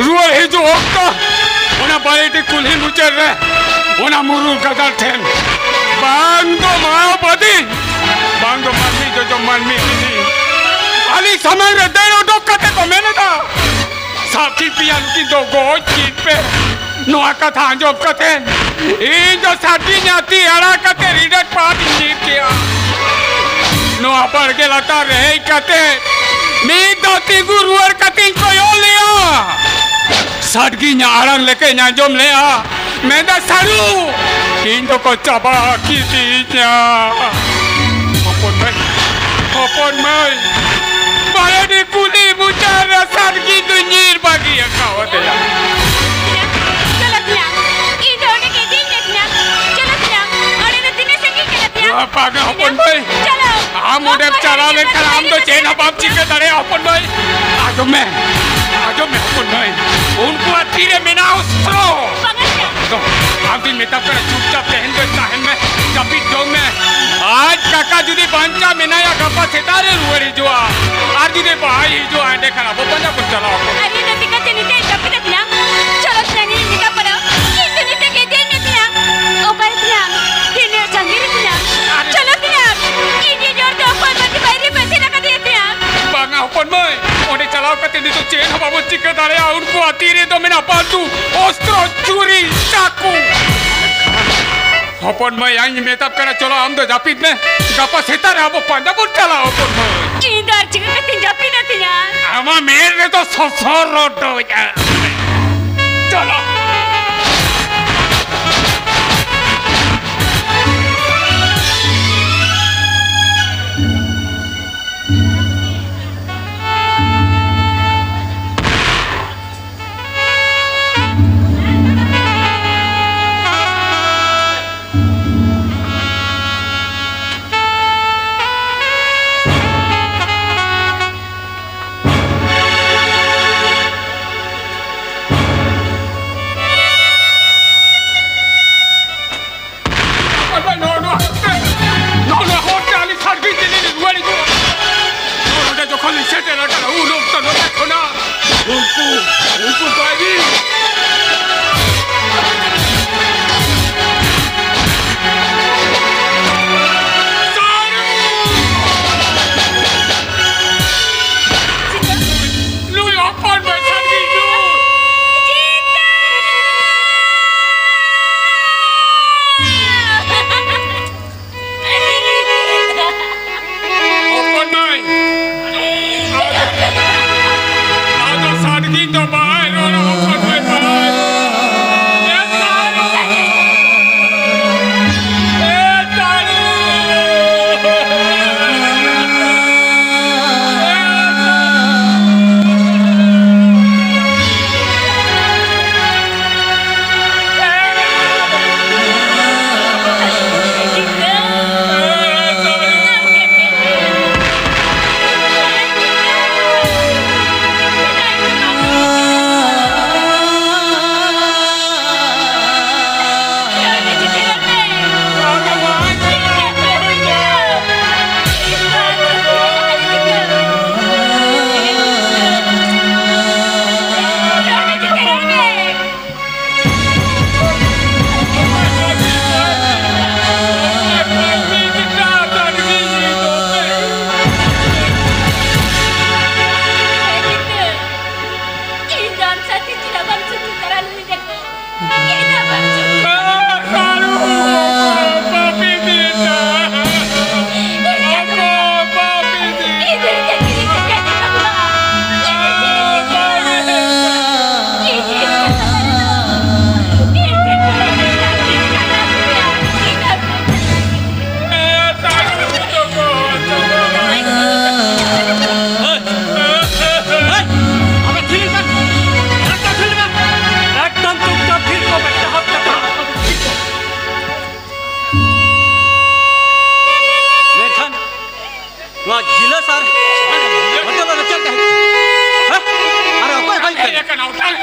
ruar hiju okta ona bale di kulhi mucer re ona murul gadar ten bangdo mahabadi bangdo manmi jojo manmi ini ali samang re dero dokkate ko meneda sabki pian ki do go chit pe no akatha anjom kate in jo sati nyati ara kate ridat paat injit kiya no apar ke lata rei kate मी दोती गुरुवर कटिंग को यो लिया सड़की न्यारंग लेके न्याजोम ले आ मैं दा सारू इन तो को चाबा की तीजा अपन में बारे दी कुली मुचार सड़की दुनीर बागी अकावत है चलो तिया इन दोने के दिन देखना चलो तिया और इन दिने से की चलो तिया पागल अपन में चलो हम उधर चला लेकर हम तो चेना बाप जी के तरह अपन भाई आजो मैं अपन भाई उनको अतीरे में ना उस्तरो तो आप दिन में तब कर चुपचाप पहन दो चाहन में कभी जो मैं आज काका जुदी बंचा में ना या गप्पा सितारे रुअरी जो आज जुदी भाई जो आंटे खराब वो बंदा कुछ चला अरे नती का चनीते कभी तक ना चलो चनी निका पड़ा ये चनीते के दिन में तिया ओ पर तिया तिने संगीत तिया चलो तिया ये जोर तो अपन मत बैरी पैसे लगा दिए तिया बांगा अपन में ओने चलाओ कते नहीं तो चेन हवा वो चिके दारे उनको अतीरे तो मैं ना पालतू अस्त्र चूरी चाकू अपन में यहाँ में तब करा चलो हम तो जापित में गप्पा सितारे अब पंडा बुट चला अपन में इंदर चिके कते जापी ना तिया हमार मेरे तो ससुर रोटो चलो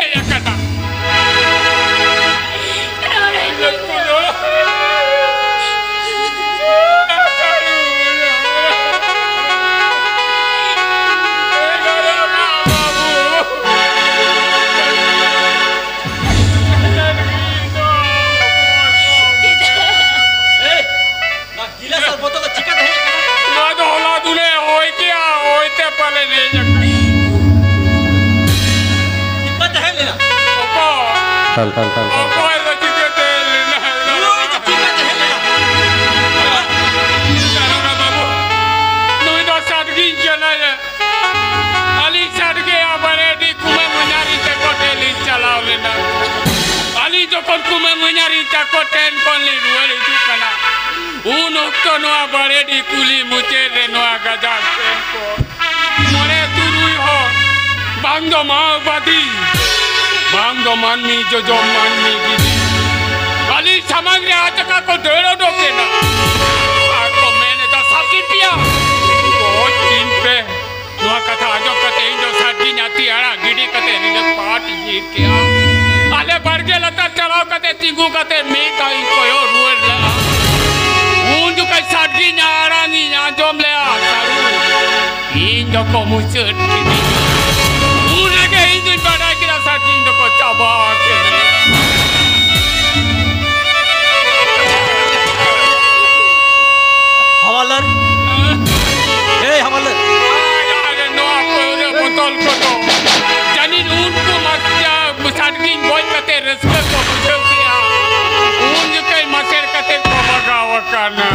ya kata. Tal. Jokon kume menyari takoten konli ruari dukana. Uno kono abare di kuli mucere no agajak tempo. Mone turui ho. Bangdo mau badi. Bangdo manmi jojo manmi gidi. Ali samagre ajaka ko dero dokena. Ako mene da sakit pia. Bahut दिन पे नुआ कथा जो कते इंदो साथी न्याती आरा गिडी कते रिड पार्टी ये क्या आले बर्गे लता चलाओ कते तिगु कते मी काई कोयो रुएर ला उन जो kai साथी न्यारा नी न्या जोम ले आ सारू इंदो को मुसट किनी उन के इंदो बड़ा किरा साथी इंदो को चाबा के हवालदार हवालदार अरे नो आपको रे बोतल को तो जानी उनको मस्या मुसादगिन बॉय कते रेस्पेक्ट को बुझे किया उन जो कई मसेर कते को बगाव करना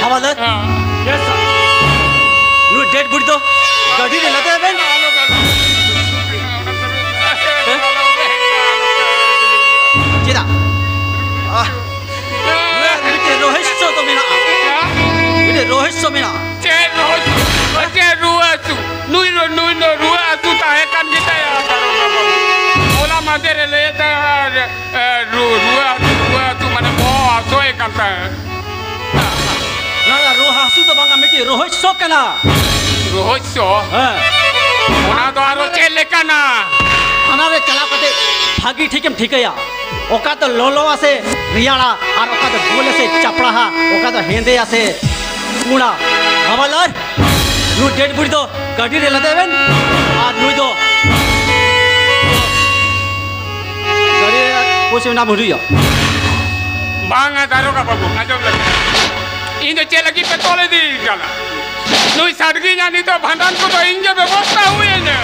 हवालदार यस सर नु डेड बॉडी तो गाड़ी ले लेते हैं बेन जेदा रोहित सो तो मेरा रोहित सो मेरा चे रुआसु नुई नो रुआसु ताहे kan kita ya ola madere le ta ruआसु mana mo asoe kanta ना रोहासु तो बांगा मिकी रोहित सो कना रोहित सो हां ओना तो आरो चेले कना खाना रे चला कते भागी ठीक है या ओका तो लोलो आसे रियाड़ा और ओका तो गोले से चपड़ा हा ओका तो हेंदे आसे कूड़ा हवालदार नु डेड बॉडी तो गाड़ी रे लदे बेन और नु तो गाड़ी कुछ ना भूलियो banga daro ka babu ajom lagi indo cela ki petole di kala nui sadgi nyani to bhandan ko to inje ব্যবস্থা huye na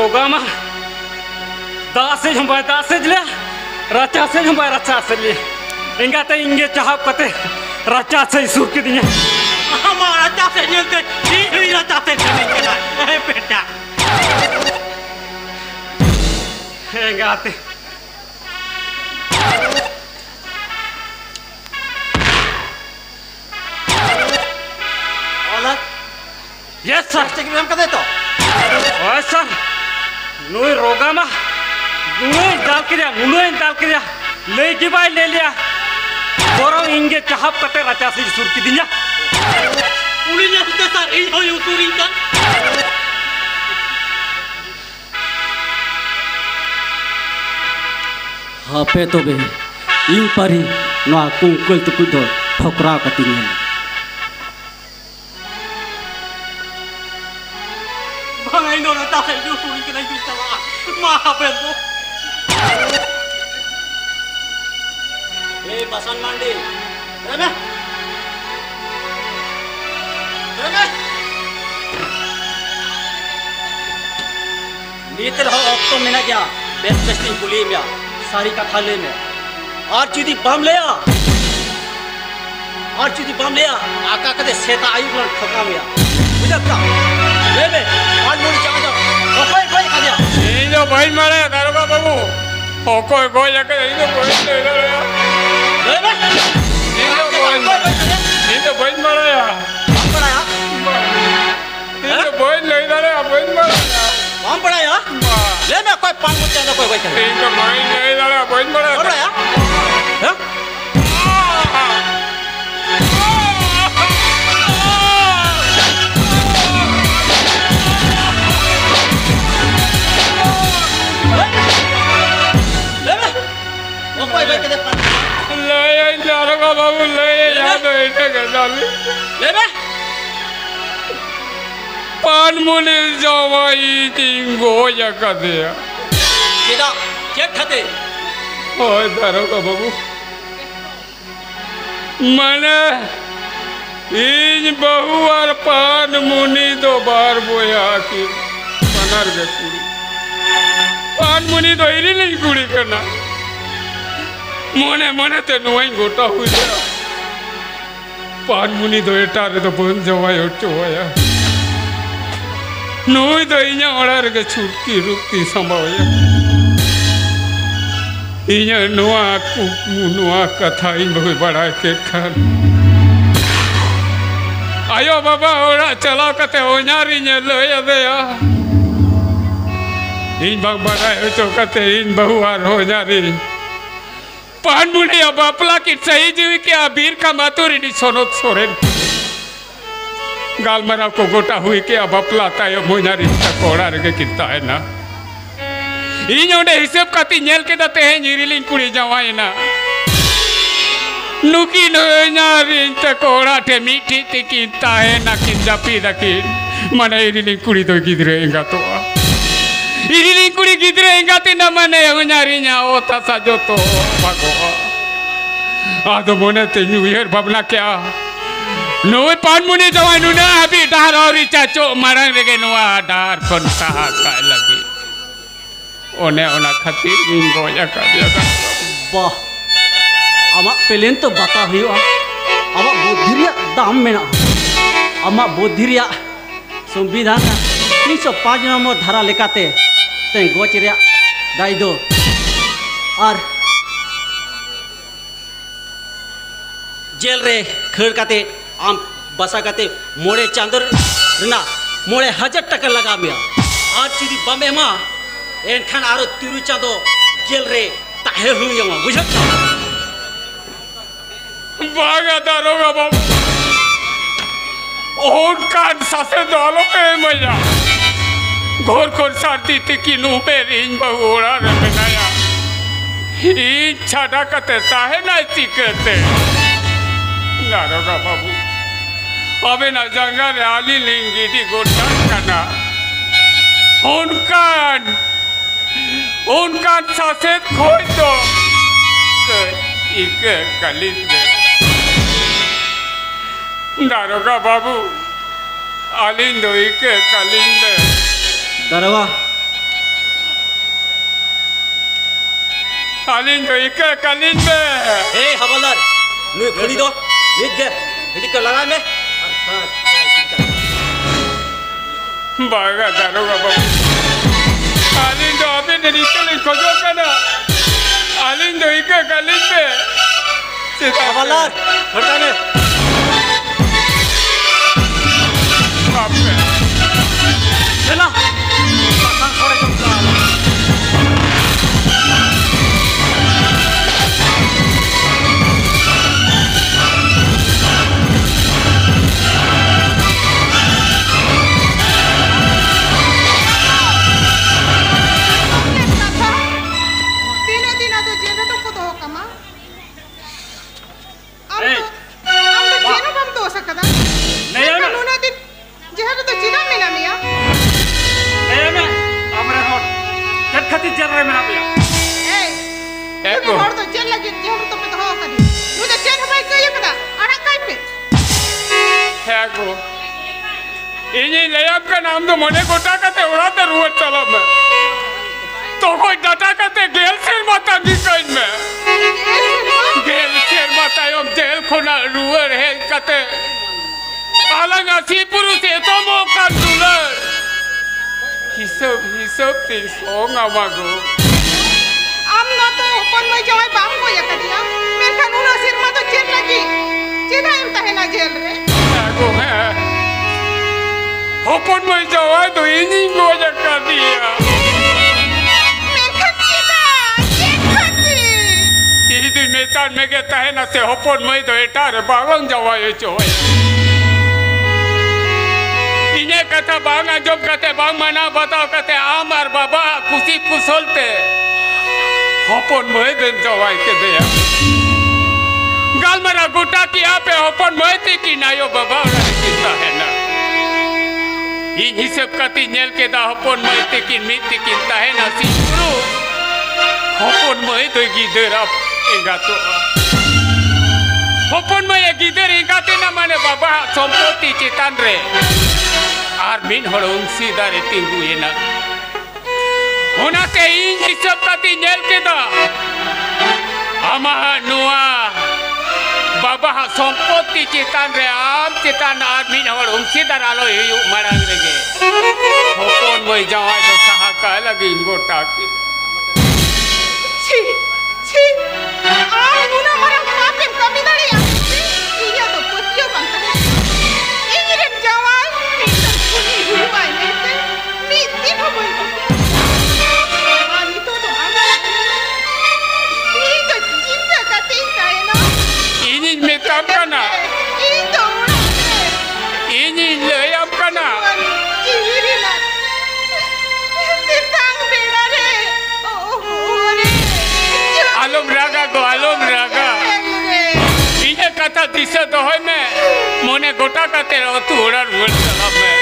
रोगा मा दासे जंबाय दासे जले राचा से जंबाय राचा से ले इंगा ते इंगे चाहप कते राचा से सुर के दिया हमारा राचा से जलते ही राचा से चले गया ए बेटा इंगा ते यस सर टेक्निक कर दे तो ओए सर नुई रोगा मा नुई डाल के दिया ले की बाय ले लिया बोरो इंगे चाहप कते राचा से सुर की दिया उनी ने तो सर इन हो यूटूरिंग का हापे तो बे इन परी नवा कुंकुल तो कुदो ठोकरा कतिने भाई नो ना ता यूटूरिंग के नहीं चला मां पे तो ए बसन मंडी रे नीतर हो तो मेना क्या बेस्ट टेस्टिंग कुली में सारी का खाले में और चीदी बम ले आका कदे सेता आयु बन ठोका में बुझता ले आज मोरी जा कोई खा दिया ये जो भाई मारे दारोगा बाबू ओ कोई जाके ये तो कोई ले रहा ले ये तो भाई मारा या पड़ाया ये तो भाई ले रहा है भाई मारा हम पड़ाया ले मैं कोई पान मुझे ना कोई ये तो भाई ले रहा है भाई मारा पड़ाया हां ले दारोगा बाबू ले याद है इसे डाली ले पान मुने जवाई जिंगो या कदिया सीधा चेक खाते ओए दारोगा बाबू मने इन बहु और पान मुनि दो बार बोया कि पनर के कुड़ी पान मुनि तो इरी नहीं कुड़ी करना मोने ते नुआई गोटा हुई गया पान मुनि दो एटा रे तो बन जवाई उठवाया नुई दो इኛ ओड़ार के छुटकी रुकती संभावया इኛ नुआ कथा इन बहुत बड़ा के खान आयो बाबा ओड़ा चला कते ओኛरी ने लय दया इन बाग बड़ा तो कते इन बहुआर ओኛरी पान मुनि अब अपला की सही जीवी के अबीर का मातुरी नि सोनोत सोरेन गाल मरा को गोटा हुई के अब अपला ताय मोनारी कोड़ा रे किता है ना इन ओडे हिसाब कति नेल के दते है निरिलिंग कुड़ी जवाई ना नुकी नोनारी त कोड़ा टे मीठी ती किता है ना किंदा पी दकी मने इरिलिंग कुड़ी तो गिदरे इंगा तो इरिलिंग कुड़ी गिदरे इंगा ती ना मने ओनारी nya ओता साजो तो भागो आदो मोने ते न्यू ईयर बाबला क्या नोए पान मुनि जवाई नुना अभी डार और चाचो मारंग रे नुआ डार कोन साहा का लगी ओने ओना खातिर इन गोया का दिया वाह आमा पेलेन तो बता हुआ आमा बुद्धिरिया दाम में ना आमा बुद्धिरिया संविधान 305 नंबर धारा लेकाते ते गोचरिया दाई दो और जेल रे खड़ काते आम बसा काते मोड़े चांदर ना मोड़े 1000 टका लगा मिया आज चीदी बमे मा एनखान आरो तिरु चांदो जेल रे ताहे हुई मा बुझता बागा दारोगा बाबू ओन कान सासे दालो पे मजा घोर घोर साथी तिकी नु पे रिंग बहुड़ा रे बनाया इन छाड़ा कते ताहे ना चिकते दारोगा बाबू अबे ना जंगा रे आली लिंगी दी गोटा कना उनकान सासे खोज दो इके कलित दे दारोगा बाबू आलिंदो इके कलिंदे दरवा आलिन तो इके कलिन में ए हवलदार नुई घड़ी दो नीट गे घड़ी को लगा में बागा दारोगा बाबू आलिन तो अभी निकल खोजो करना आलिन तो इके कलिन में हवलदार हटता ने बाप रे चला पासान छोड़े तुम खती चल रहे मेरा भैया एगो हर तो चल लगी जेहर तो पे तो हो कदी नु तो चल भाई कई कदा अड़ा काई पे एगो इनी लेयप का नाम तो मने गोटा कते उड़ा तो रुवत चलो मैं तो कोई डाटा कते गेल शेर माता की कइन में गेल शेर माता यो जेल खोना रुवर है कते पालन असी पुरुष है तो मो का दुलर हिसाब ते सोंगा मागो आम ना तो अपन में जवाई बाम को या कदिया मैं कानून सिर में तो जेल लगी सीधा एम तहे ना जेल रे एगो है अपन में जवाई तो इनी को या कर दिया मैं खती ना ये खती इदी मेतान में के तहे ना से अपन में तो एटार बागंग जवाई चोय इन्हें कथा बांगा जब कहते बांग मना बताओ कहते आमार बाबा खुशी कुशलते हपन मय दिन जवाई के दिया गाल मरा गुटा किया पे हपन मय थी कि ना यो बाबा रही किस्ता है ना ये हिसाब कती नेल के दा हपन मय थी कि मिट्टी किस्ता है ना सी गुरु हपन मय तो गिदर अब एगा तो हपन मय गिदर एगा ते ना माने बाबा संपत्ति चितान रे आर्मिन हड़ों सीधा रे तिंगु ये ना होना के इन हिसाब कती नेल के दा आमा नुआ बाबा संपत्ति चितान रे आम चितान आर्मिन हड़ों सीधा रालो यू मरांग रेगे होपन वही जवाई तो सहा का लगी इनको टाकी छी छी आ नुना मरा पापे कमी दड़िया ये तो पतियो बनता है इंगरे जवाई हुई नहीं मी दिन हो गई आनी तो आना ये तो चिंता का चिंता है ना इन्हीं में काम करना ये तो इन्हीं ले आप करना चिरी ना तितांग बेड़ा रे ओहो रे आलम रागा इन्हें कथा दिशा तो है मैं मोने गोटा करते रहो तू उड़ा रुल चला मैं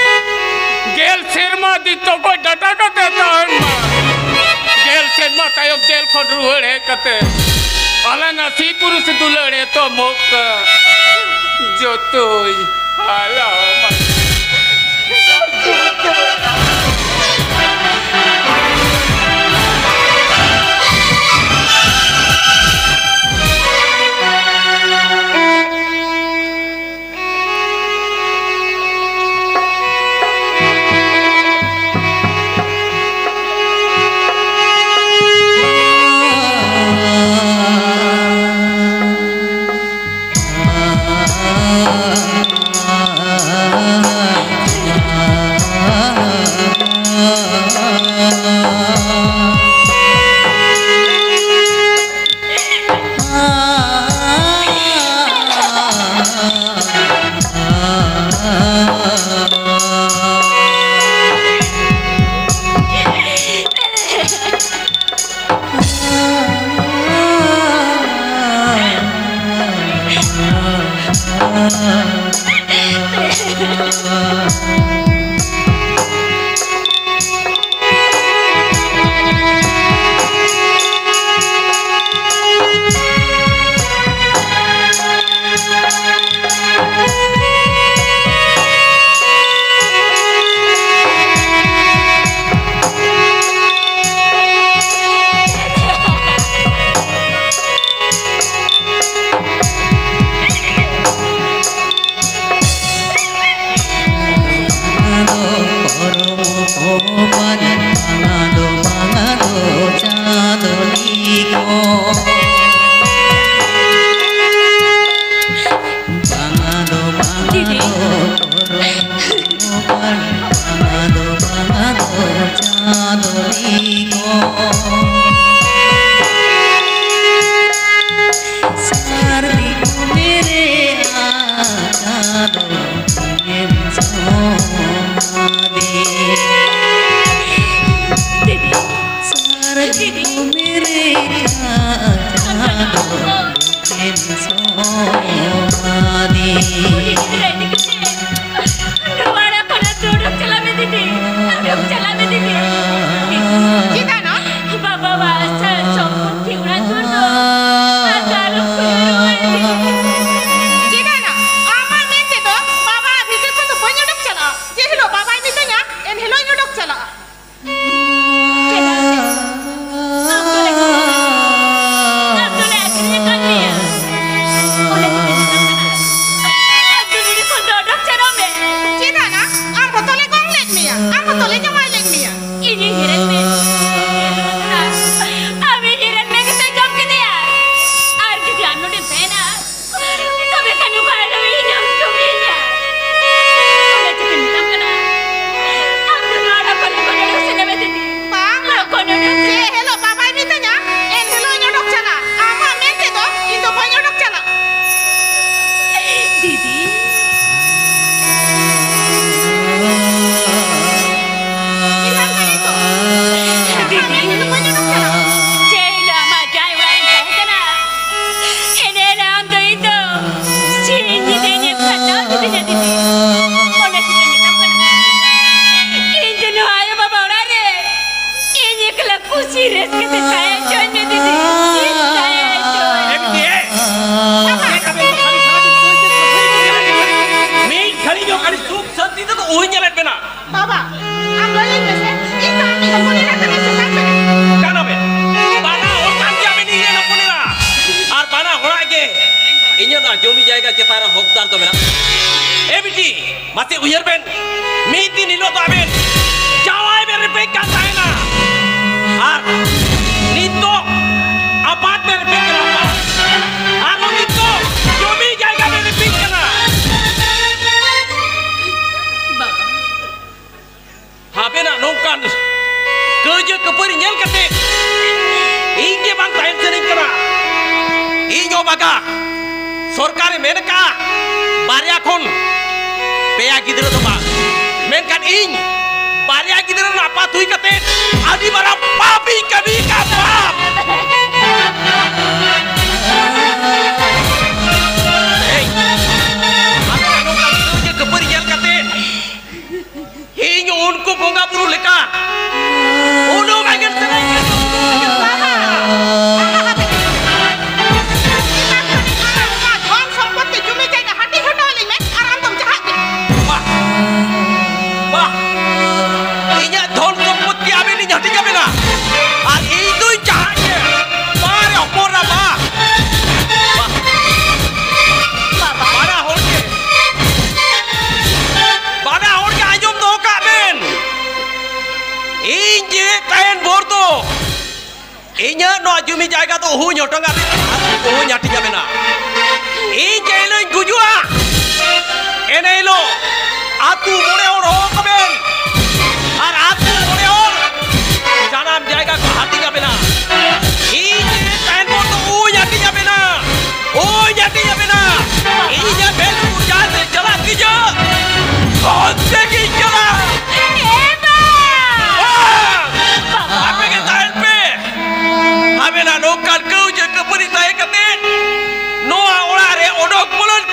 गेल शर्मा दी तो कोई डाटा करते था गेल शर्मा तायो जेल खोल रुहड़ है करते अलग सी पुरुष दुलड़े तो मोक जो तो हाला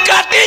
Kati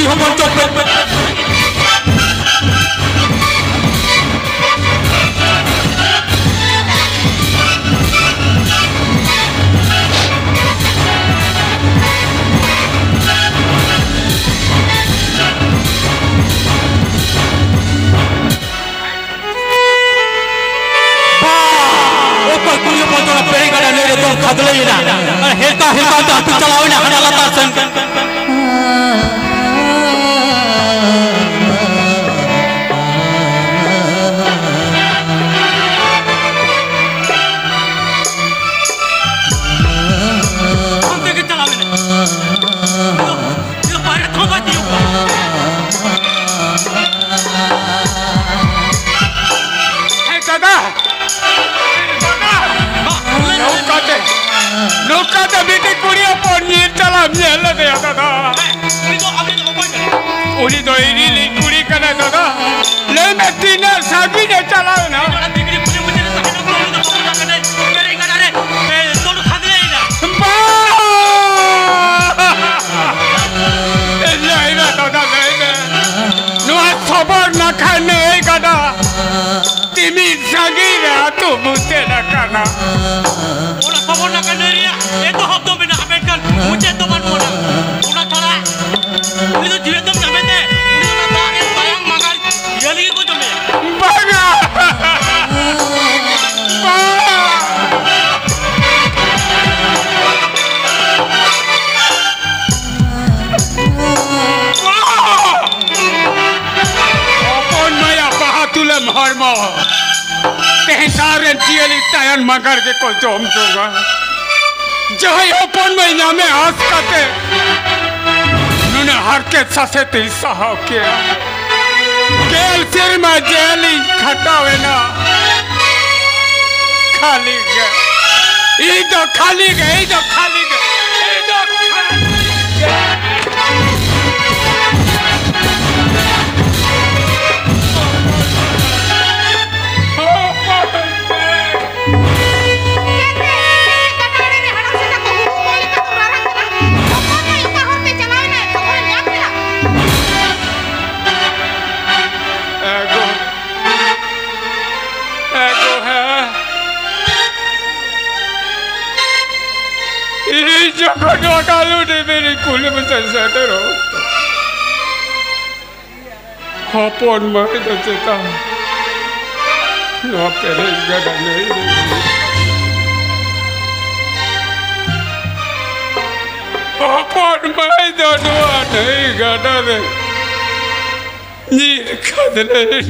kuri hopon copet. खदले ना हेलका हेलका तो तू चलाओ ना हना लता संग हम देख चलाओ ना ये पारे थोबा दियो हे दादा नौका तो बेटे कुड़िया पौनी चला मिल गया दादा उड़ी तो इरी कुड़ी करना दादा ले मैं तीन सागी ने चला ना नहीं ना दादा नहीं ना नुआ खबर न खाने गदा तिमी सागी रे तू मुझे न करना खबर ना करने रिया ये तो हम तो बिना हमें कर मुझे तो मन मोड़ा उन्हें थोड़ा ये तो जीवन तुम जमे थे उन्हें ना तारे bayang मगर ये लगी कुछ में बगा अपन माया बहातुले महरमो तेहसारे जियली तायन मगर के को जोम जोगा जहाँ अपन महीना में आस करते नुने हर के ससे तिल सहा किया केल सिर में जेली खटावे ना खाली गए इधो खाली गए इधो खाली गए इधो खाली Jangan kalau di beri kulit macam saya terus. Hapon mari tu cerita. Luar pergi jaga ni. Hapon mari tu luar ni gada ni. Ni kadang.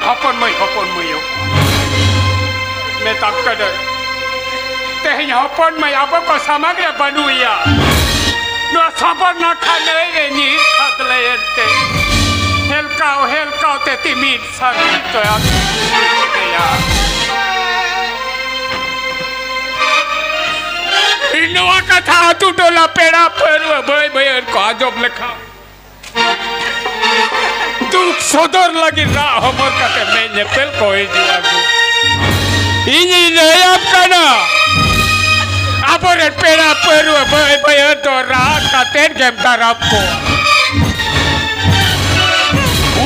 Hapon mai yo. मैं तब कर ते यहाँ पर मैं आप को सामग्री बनूया नो साबर ना खाने रे नी खादले ते हेलकाओ ते तिमीर सारी तो यार इनोवा का था तू डोला पेड़ा पर भाई भाई को आजब लिखा तू सदर लगी रहा हमर काटे मैं नेपल कोई जिया ini nayap kana apore pera peru boy boy to raat katen game tarapko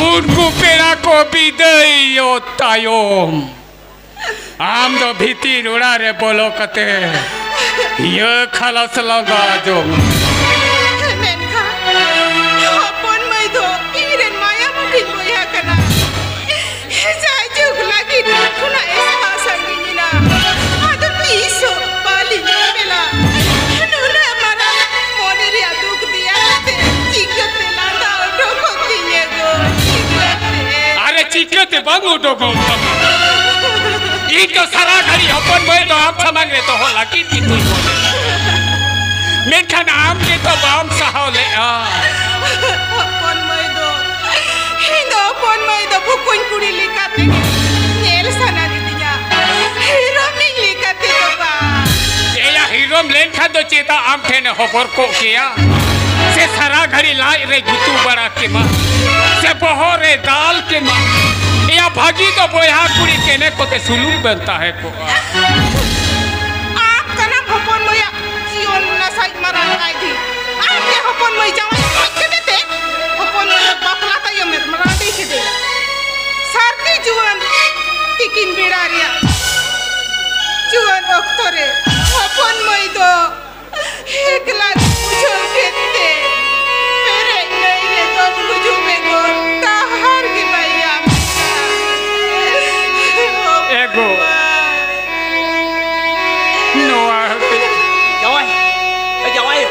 unku pera ko bidai otayom am do bhiti rura re bolo kate ye khalas laga jom menka apon mai do iren maya mungkin boya kana sajug lagi kuna चिकते बंगू डोगो ई तो सारा घड़ी अपन में तो आप समझ रहे तो होला की तू मेनखान आम के तो बाम सहाले अपन में दो हिंदो अपन में दो बुकुन कुड़ी लिखाते नेल सना दीदिया हीरो नहीं लिखाते तो बा ये या हीरो ले मेनखा दो चेता आम ठेने होबर को किया से सारा घड़ी लाई रे गुतू बड़ा के माँ से बहोरे दाल के माँ या भागी तो बोया कुड़ी केने को ते सुलूम बनता है को आप कना हपन मोया जीवन ना साइड मारा लगाई थी आप ये हपन मोई जावा के देते हपन मोया बापला ता ये मेरे मरा दे के दे सारती जीवन तिकिन बिड़ारिया जीवन अक्तरे हपन मोई दो एकला मुझे केते मेरे नहीं ले तो मुझे में गो ताहर की भैया एगो नोआ jawai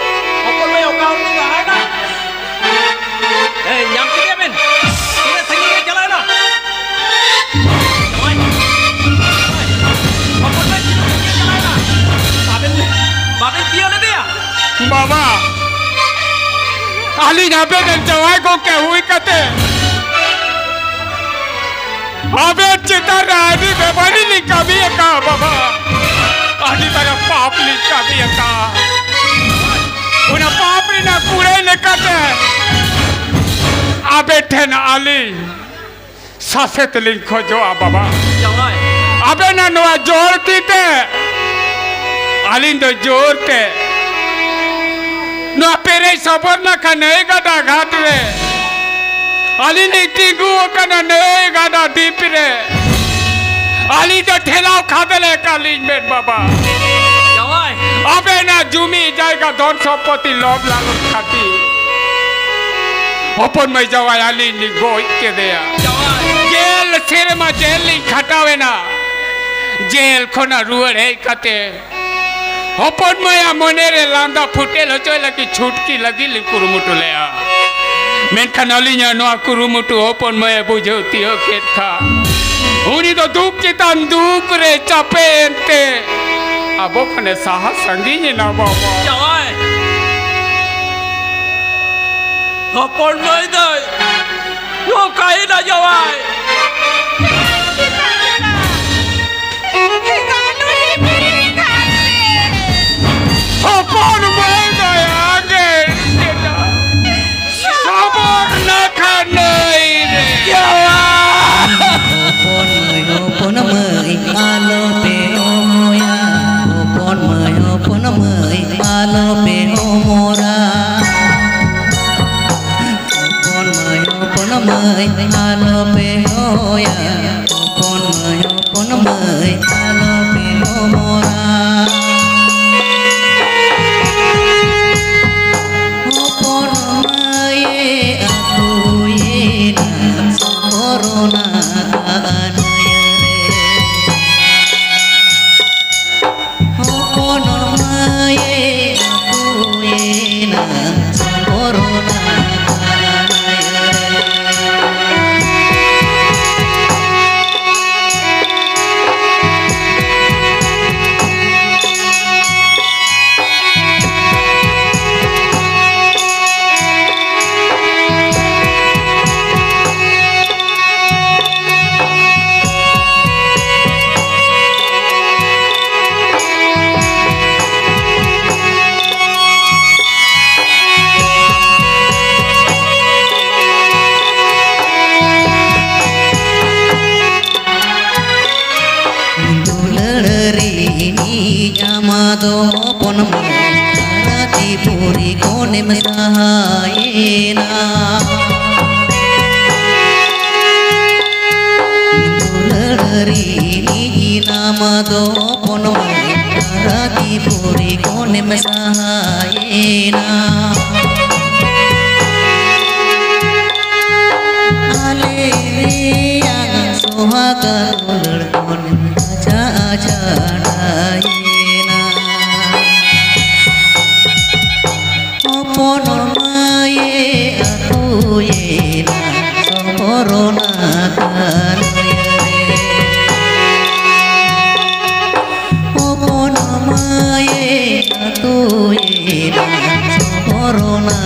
apa lo yang kau ni dah ada nyam ke dia men kita sengi jalan lah jawai apa lo kita jalan lah babin dia le dia बाबा आली यहाँ पे जवाई को क्या हुई कहते अबे चिता रानी बेबनी लिखा भी है कहा बाबा आली तरह पाप लिखा भी है कहा उन्हें पाप ने ना पूरे ने कहते अबे ठेन आली सासेत लिखो जो आ बाबा jawai अबे ना नवा जोड़ती थे आली तो जोड़ते no pere sabor na kane gada ghat re ali ne tingu kana ne gada deep re ali to thela khadele kali med baba jawai abe na jumi jayega don soppoti lob lalu khati opon mai jawai ali ni goi ke deya jawai jail sir ma jail ni khatawe na jail khona ruar hai kate हपन मया मनेरे लांदा फुटेल होचो लकी छुटकी लगी लि कुरुमुटु लेया मेनखा नलिnya नोआ कुरुमुटु हपन मया बुझौती हो खेत खा उनी तो दुख चितान दुख रे चापे एंते अबो खने साहस संगी ना बाबा jawai hapon mai dai yo kai na jawai हपन मया आगे sabor na khanai re Hopon mời alo pe omoya hopon mời alo pe omora hopon mời alo pe oya hopon mời alo pe omora corona kanaya re hono maye aku ena corona kanaya Jamado ponam rati puri konem sahayena Dulari ni namado ponam rati puri konem sahayena Ale yang sohaga dular konem aja aja Maye aku ena corona kanaya re Hopon maye aku ena corona